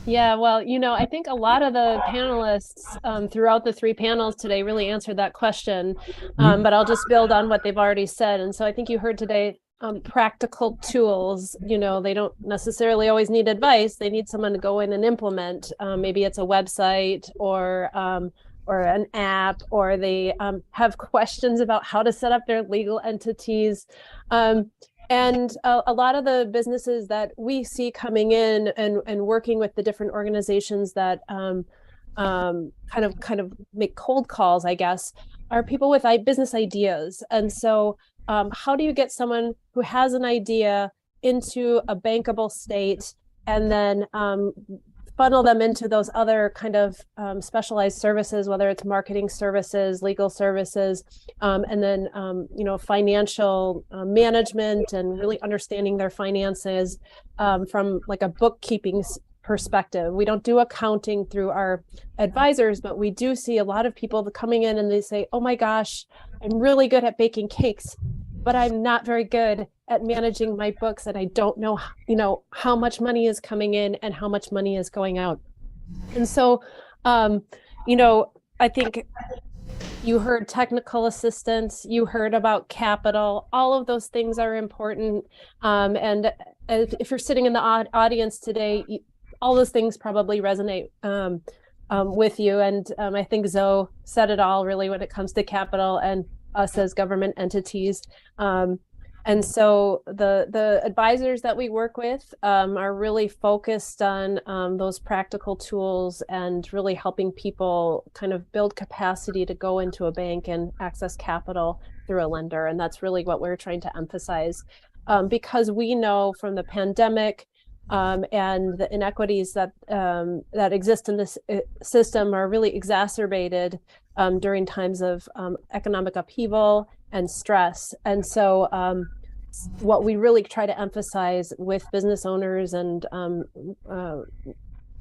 Yeah, well, I think a lot of the panelists throughout the 3 panels today really answered that question, but I'll just build on what they've already said. And so I think you heard today practical tools. They don't necessarily always need advice. They need someone to go in and implement. Maybe it's a website or an app, or they have questions about how to set up their legal entities. And a lot of the businesses that we see coming in and working with the different organizations that kind of make cold calls, I guess, are people with business ideas. And so how do you get someone who has an idea into a bankable state and then funnel them into those other kind of specialized services, whether it's marketing services, legal services, and then financial management, and really understanding their finances from like a bookkeeping perspective. We don't do accounting through our advisors, but we do see a lot of people coming in and they say, oh my gosh, I'm really good at baking cakes, but I'm not very good at managing my books, and I don't know, how much money is coming in and how much money is going out. And so, I think you heard technical assistance, you heard about capital, all of those things are important. And if you're sitting in the audience today, all those things probably resonate with you. And I think Zoe said it all really when it comes to capital and us as government entities. And so the advisors that we work with are really focused on those practical tools and really helping people kind of build capacity to go into a bank and access capital through a lender. And that's really what we're trying to emphasize, because we know from the pandemic and the inequities that exist in this system are really exacerbated during times of economic upheaval and stress. And so what we really try to emphasize with business owners and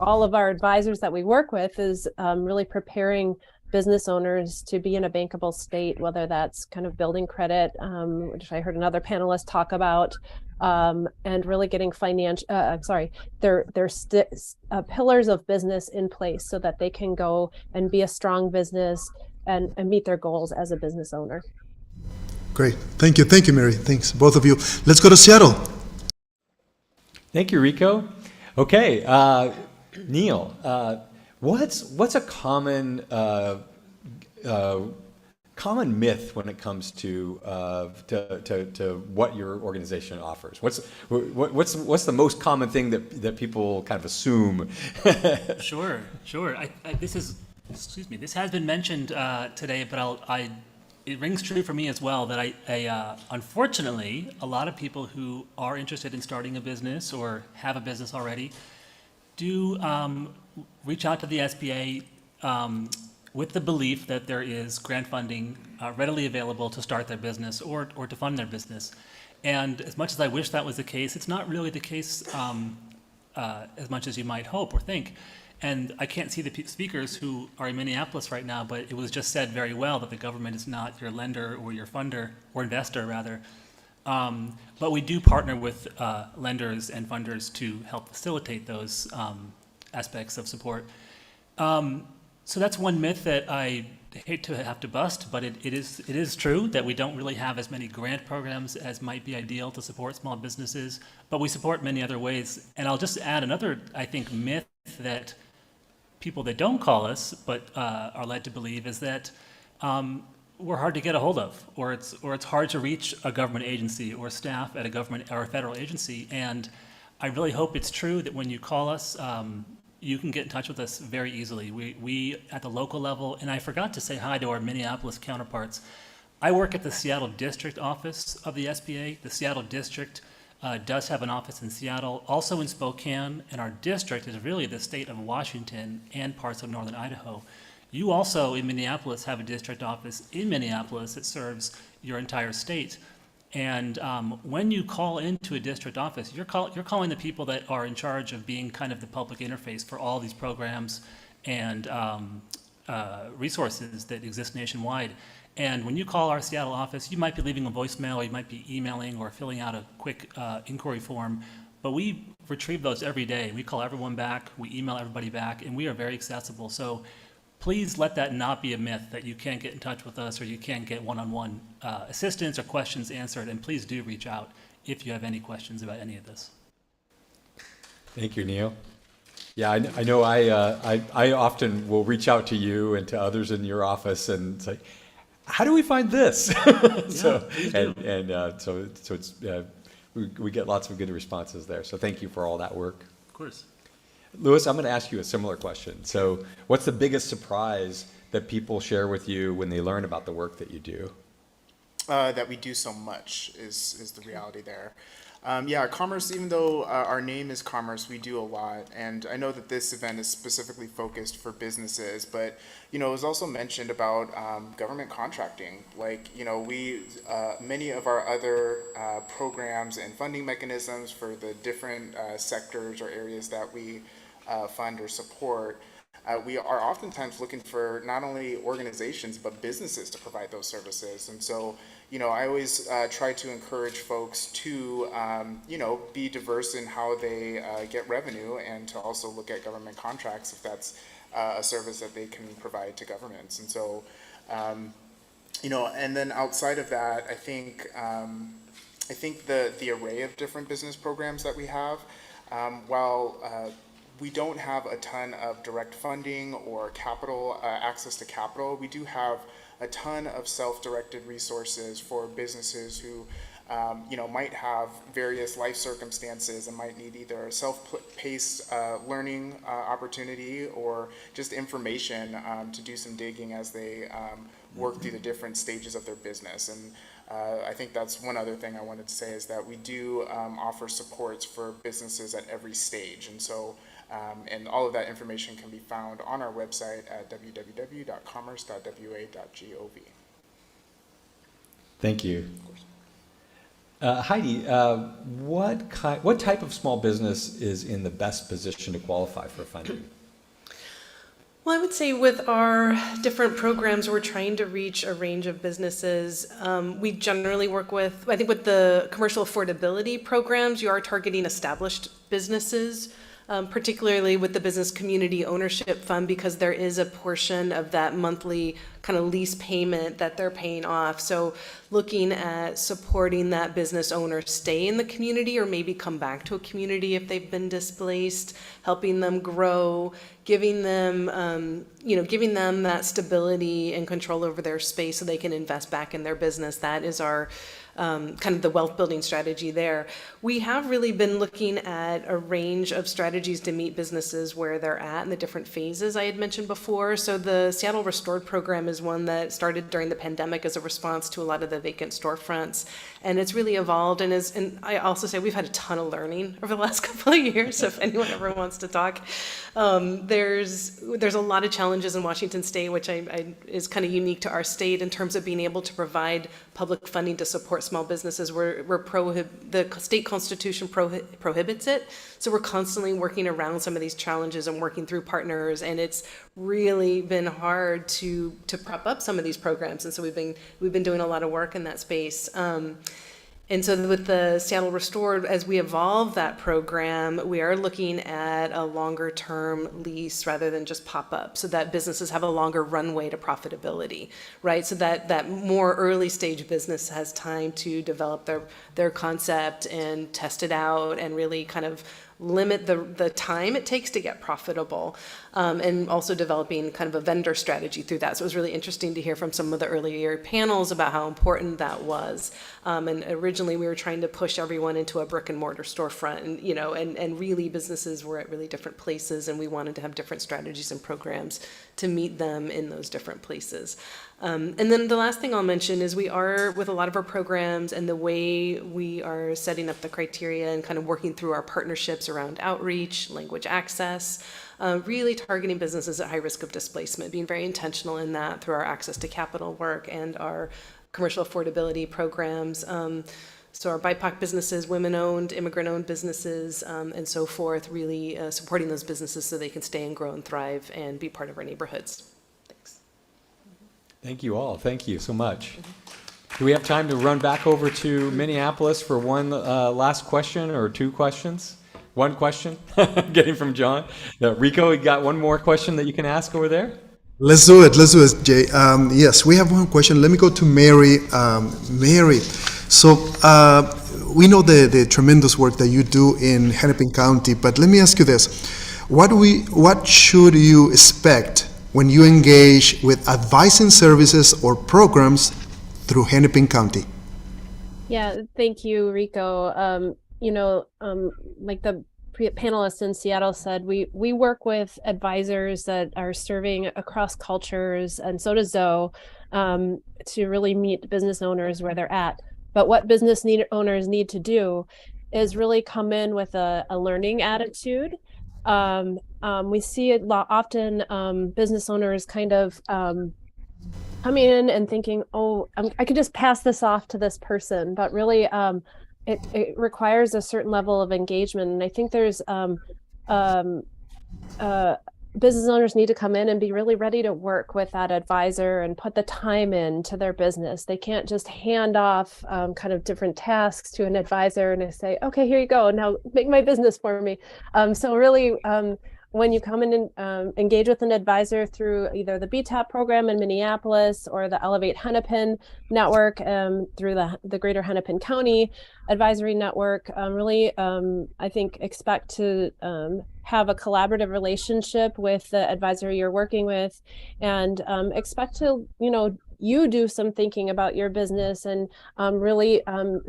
all of our advisors that we work with is really preparing business owners to be in a bankable state, whether that's kind of building credit, which I heard another panelist talk about, and really getting their pillars of business in place so that they can go and be a strong business and meet their goals as a business owner. Great. Thank you, Mary. Thanks, both of you. Let's go to Seattle. Thank you, Rico. Okay, Neil, what's a common common myth when it comes to what your organization offers? What's the most common thing that people kind of assume? Sure. This has been mentioned today, but it rings true for me as well that I unfortunately, a lot of people who are interested in starting a business or have a business already do reach out to the SBA with the belief that there is grant funding readily available to start their business or to fund their business. And as much as I wish that was the case, it's not really the case as much as you might hope or think. And I can't see the speakers who are in Minneapolis right now, but it was just said very well that the government is not your lender or your funder, or investor rather. But we do partner with lenders and funders to help facilitate those aspects of support. So that's one myth that I hate to have to bust, but it is true that we don't really have as many grant programs as might be ideal to support small businesses, but we support many other ways. And I'll just add another, I think, myth that people that don't call us but are led to believe is that we're hard to get a hold of, or it's hard to reach a government agency or staff at a government or a federal agency. And I really hope it's true that when you call us, you can get in touch with us very easily. We at the local level, and I forgot to say hi to our Minneapolis counterparts. I work at the Seattle District office of the SBA. The Seattle District does have an office in Seattle, also in Spokane, and our district is really the state of Washington and parts of northern Idaho. You also, in Minneapolis, have a district office in Minneapolis that serves your entire state. And when you call into a district office, you're calling the people that are in charge of being kind of the public interface for all these programs and resources that exist nationwide. And when you call our Seattle office, you might be leaving a voicemail, or you might be emailing or filling out a quick inquiry form. But we retrieve those every day. We call everyone back, we email everybody back, and we are very accessible. So please let that not be a myth that you can't get in touch with us or you can't get one-on-one assistance or questions answered. And please do reach out if you have any questions about any of this. Thank you, Neil. Yeah, I know I often will reach out to you and to others in your office and say, how do we find this? So it's we get lots of good responses there. So thank you for all that work. Of course. Louis, I'm going to ask you a similar question. So what's the biggest surprise that people share with you when they learn about the work that you do? That we do so much is the reality there. Yeah, commerce, even though our name is commerce, we do a lot. And I know that this event is specifically focused for businesses, but, you know, it was also mentioned about government contracting. Like, you know, many of our other programs and funding mechanisms for the different sectors or areas that we fund or support, we are oftentimes looking for not only organizations, but businesses to provide those services. And so, you know, I always try to encourage folks to, you know, be diverse in how they get revenue, and to also look at government contracts if that's a service that they can provide to governments. And so, you know, and then outside of that, I think the array of different business programs that we have, while we don't have a ton of direct funding or capital, access to capital, we do have a ton of self-directed resources for businesses who, you know, might have various life circumstances and might need either a self-paced learning opportunity or just information to do some digging as they work through the different stages of their business. And I think that's one other thing I wanted to say, is that we do offer supports for businesses at every stage. And so, and all of that information can be found on our website at www.commerce.wa.gov. Thank you. Heidi, what type of small business is in the best position to qualify for funding? Well, I would say with our different programs, we're trying to reach a range of businesses. We generally work with, I think with the commercial affordability programs, you are targeting established businesses, particularly with the Business Community Ownership Fund, because there is a portion of that monthly kind of lease payment that they're paying off. So looking at supporting that business owner stay in the community or maybe come back to a community if they've been displaced, helping them grow, giving them, giving them that stability and control over their space so they can invest back in their business. That is our kind of the wealth building strategy there. We have really been looking at a range of strategies to meet businesses where they're at in the different phases I had mentioned before. So the Seattle Restored program is one that started during the pandemic as a response to a lot of the vacant storefronts. And it's really evolved, and I also say we've had a ton of learning over the last couple of years, so if anyone ever wants to talk. There's a lot of challenges in Washington State, which is kind of unique to our state in terms of being able to provide public funding to support small businesses. The state constitution prohibits it, so we're constantly working around some of these challenges and working through partners, and it's really been hard to prop up some of these programs, and so we've been doing a lot of work in that space. And so with the Seattle Restored, as we evolve that program, we are looking at a longer term lease rather than just pop up, so that businesses have a longer runway to profitability, right? So that more early stage business has time to develop their concept and test it out and really kind of limit the time it takes to get profitable, and also developing kind of a vendor strategy through that. So it was really interesting to hear from some of the earlier panels about how important that was. And originally we were trying to push everyone into a brick and mortar storefront, and and really businesses were at really different places, and we wanted to have different strategies and programs to meet them in those different places. And then the last thing I'll mention is we are, with a lot of our programs and the way we are setting up the criteria and kind of working through our partnerships around outreach, language access, really targeting businesses at high risk of displacement, being very intentional in that through our access to capital work and our commercial affordability programs. So our BIPOC businesses, women-owned, immigrant-owned businesses, and so forth, really supporting those businesses so they can stay and grow and thrive and be part of our neighborhoods. Thank you all. Thank you so much. Do we have time to run back over to Minneapolis for one last question or two questions? One question, getting from John. Rico, you got one more question that you can ask over there? Let's do it, Jay. Yes, we have one question. Let me go to Mary. Mary, so we know the tremendous work that you do in Hennepin County, but let me ask you this. What should you expect when you engage with advising services or programs through Hennepin County? Yeah, thank you, Rico. Like the panelists in Seattle said, we work with advisors that are serving across cultures, and so does Zoe, to really meet business owners where they're at. But what business owners need to do is really come in with a learning attitude. We see it often, business owners kind of coming in and thinking, oh, I could just pass this off to this person, but really it requires a certain level of engagement. And I think there's business owners need to come in and be really ready to work with that advisor and put the time into their business. They can't just hand off kind of different tasks to an advisor and say, okay, here you go, now make my business for me. So really, when you come in and engage with an advisor through either the BTAP program in Minneapolis or the Elevate Hennepin network, through the Greater Hennepin County Advisory Network, really, I think expect to have a collaborative relationship with the advisor you're working with, and expect to, you do some thinking about your business, and really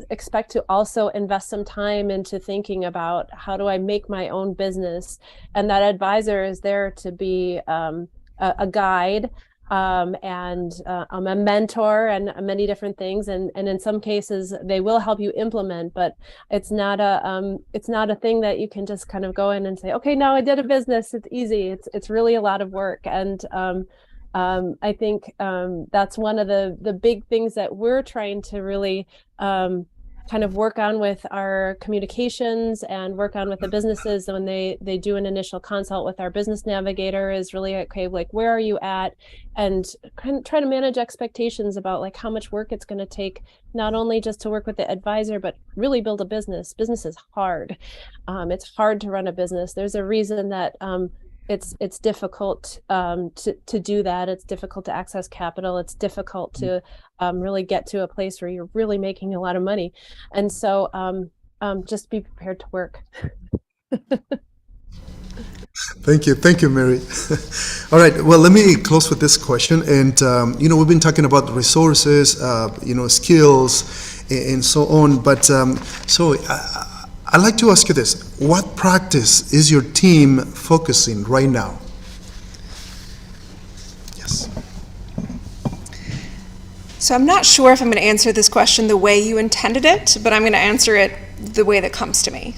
expect to also invest some time into thinking about how do I make my own business. And that advisor is there to be a guide, and a mentor, and many different things. And in some cases they will help you implement, but it's not a thing that you can just kind of go in and say, okay, now I did a business, it's easy. It's really a lot of work. And I think that's one of the big things that we're trying to really kind of work on with our communications and work on with the businesses when they do an initial consult with our business navigator, is really, okay, like, where are you at? And try to manage expectations about like how much work it's going to take, not only just to work with the advisor, but really build a business. Business is hard. It's hard to run a business. There's a reason that it's difficult to do that. It's difficult to access capital. It's difficult to really get to a place where you're really making a lot of money. And so just be prepared to work. Thank you, Mary. All right, well, let me close with this question. And, we've been talking about resources, skills, and so on. But so I'd like to ask you this. What practice is your team focusing right now? Yes. So I'm not sure if I'm going to answer this question the way you intended it, but I'm going to answer it the way that comes to me.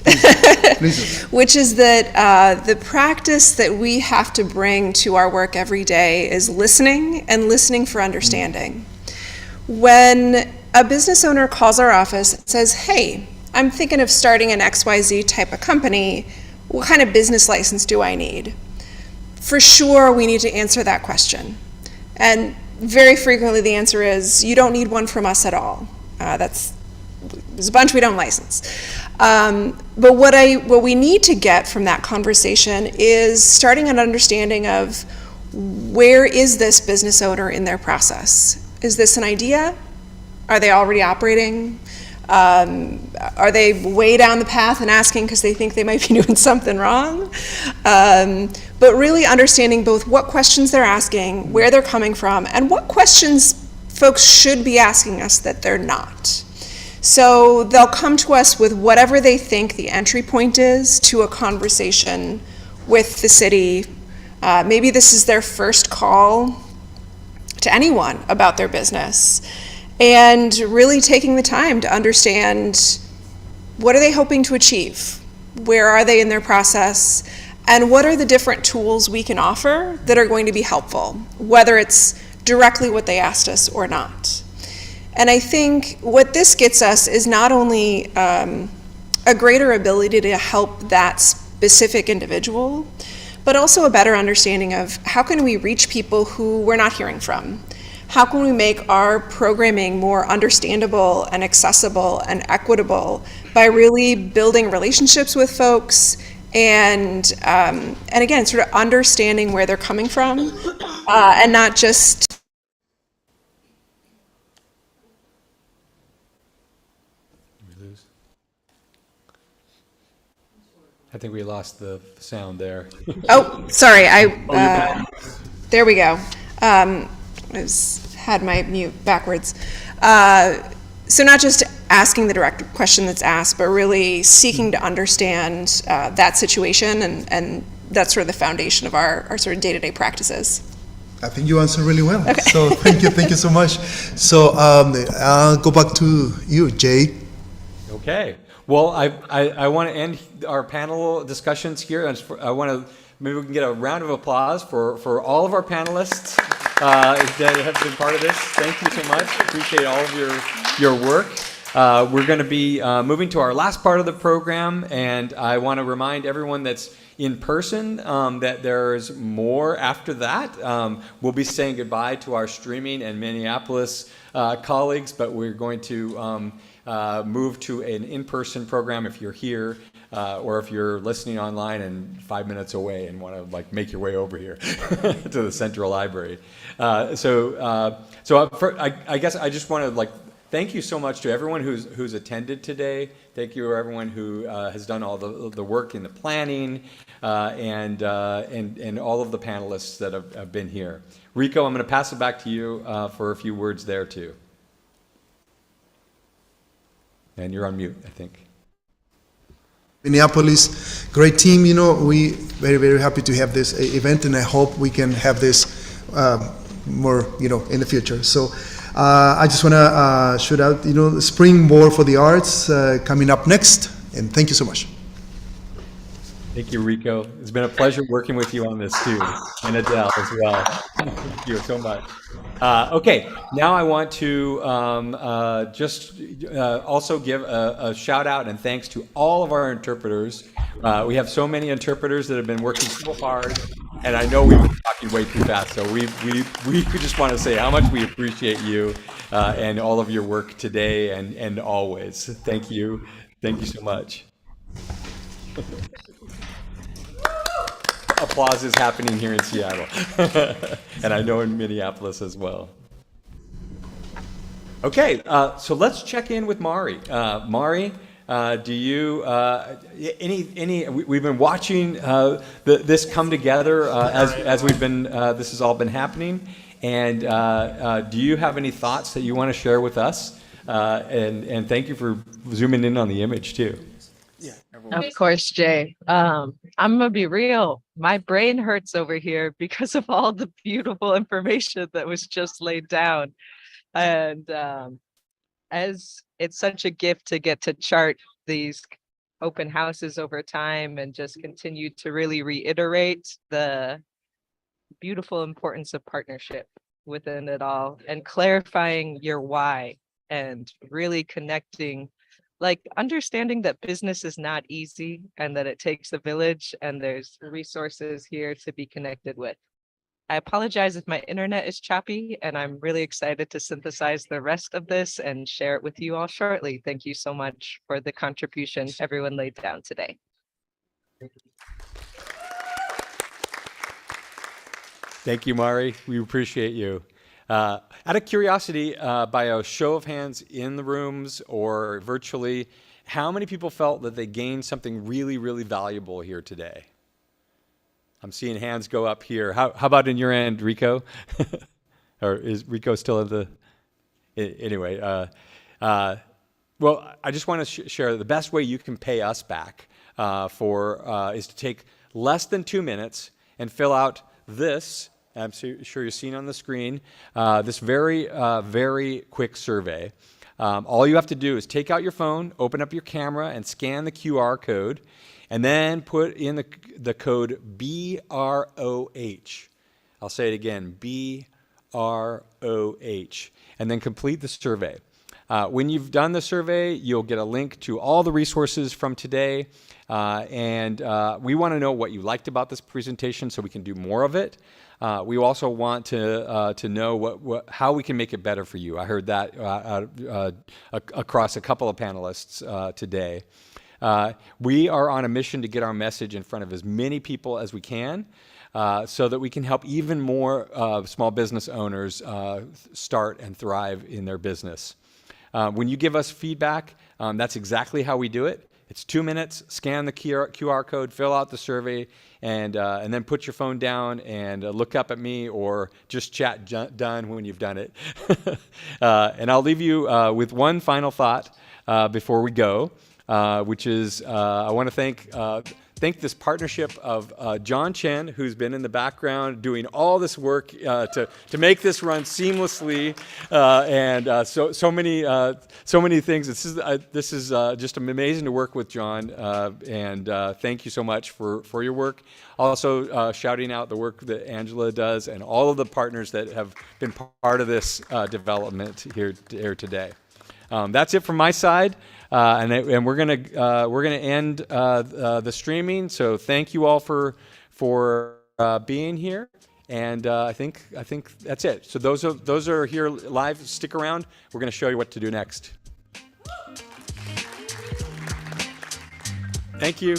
Please. Which is that the practice that we have to bring to our work every day is listening, and listening for understanding. When a business owner calls our office and says, hey, I'm thinking of starting an XYZ type of company, what kind of business license do I need? For sure, we need to answer that question. And very frequently the answer is, you don't need one from us at all. There's a bunch we don't license. But what we need to get from that conversation is starting an understanding of, where is this business owner in their process? Is this an idea? Are they already operating? Are they way down the path and asking because they think they might be doing something wrong? But really understanding both what questions they're asking, where they're coming from, and what questions folks should be asking us that they're not. So they'll come to us with whatever they think the entry point is to a conversation with the city. Maybe this is their first call to anyone about their business, and really taking the time to understand what are they hoping to achieve, where are they in their process, and what are the different tools we can offer that are going to be helpful, whether it's directly what they asked us or not. And I think what this gets us is not only a greater ability to help that specific individual, but also a better understanding of how can we reach people who we're not hearing from? How can we make our programming more understandable and accessible and equitable by really building relationships with folks and again, sort of understanding where they're coming from and not just I think we lost the sound there. Oh, sorry. There we go. I had my mute backwards. So not just asking the direct question that's asked, but really seeking to understand that situation, and that's sort of the foundation of our sort of day-to-day practices. I think you answered really well. Okay. So thank you so much. So I'll go back to you, Jay. Okay. Well, I want to end our panel discussions here. I want to, maybe we can get a round of applause for all of our panelists that have been part of this. Thank you so much. Appreciate all of your work. We're going to be moving to our last part of the program, and I want to remind everyone that's in person that there's more after that. We'll be saying goodbye to our streaming and Minneapolis colleagues, but we're going to move to an in-person program if you're here, or if you're listening online and 5 minutes away and want to make your way over here to the Central Library. So I guess I just want to thank you so much to everyone who's attended today. Thank you to everyone who has done all the work in the planning, and all of the panelists that have been here. Rico, I'm going to pass it back to you for a few words there too. And you're on mute, I think. Minneapolis, great team. We very, very happy to have this event, and I hope we can have this more, in the future. So I just want to shout out, Springboard for the Arts coming up next, and thank you so much. Thank you, Rico. It's been a pleasure working with you on this too, and Adele as well. Thank you so much. Okay, now I want to just also give a shout out and thanks to all of our interpreters. We have so many interpreters that have been working so hard, and I know we've been talking way too fast, so we just want to say how much we appreciate you and all of your work today and always. Thank you. Thank you so much. Applause is happening here in Seattle, and I know in Minneapolis as well. Okay, so let's check in with Mari. Mari, do you we've been watching this come together as we've been this has all been happening, and do you have any thoughts that you want to share with us? And thank you for zooming in on the image too. Of course, Jay. I'm gonna be real. My brain hurts over here because of all the beautiful information that was just laid down. And as it's such a gift to get to chart these open houses over time and just continue to really reiterate the beautiful importance of partnership within it all, and clarifying your why and really connecting, understanding that business is not easy and that it takes a village, and there's resources here to be connected with. I apologize if my internet is choppy, and I'm really excited to synthesize the rest of this and share it with you all shortly. Thank you so much for the contribution everyone laid down today. Thank you, Mari. We appreciate you. Out of curiosity, by a show of hands in the rooms or virtually, how many people felt that they gained something really, really valuable here today? I'm seeing hands go up here. How about in your end, Rico? Or is Rico still at the... Anyway, well, I just want to share the best way you can pay us back is to take less than 2 minutes and fill out this, I'm sure you're seeing on the screen, this very, very quick survey. All you have to do is take out your phone, open up your camera, and scan the QR code, and then put in the code BROH. I'll say it again, BROH, and then complete the survey. When you've done the survey, you'll get a link to all the resources from today, and we want to know what you liked about this presentation so we can do more of it. We also want to know how we can make it better for you. I heard that across a couple of panelists today. We are on a mission to get our message in front of as many people as we can so that we can help even more small business owners start and thrive in their business. When you give us feedback, that's exactly how we do it. It's 2 minutes, scan the QR code, fill out the survey, and then put your phone down and look up at me or just chat done when you've done it. And I'll leave you with one final thought before we go. Which is I want to thank this partnership of John Chen, who's been in the background doing all this work to make this run seamlessly, and so many things. This is just amazing to work with John, and thank you so much for your work. Also, shouting out the work that Angela does and all of the partners that have been part of this development here today. That's it from my side. And we're gonna end the streaming. So thank you all for being here, and I think that's it. So those are here live. Stick around. We're gonna show you what to do next. Thank you.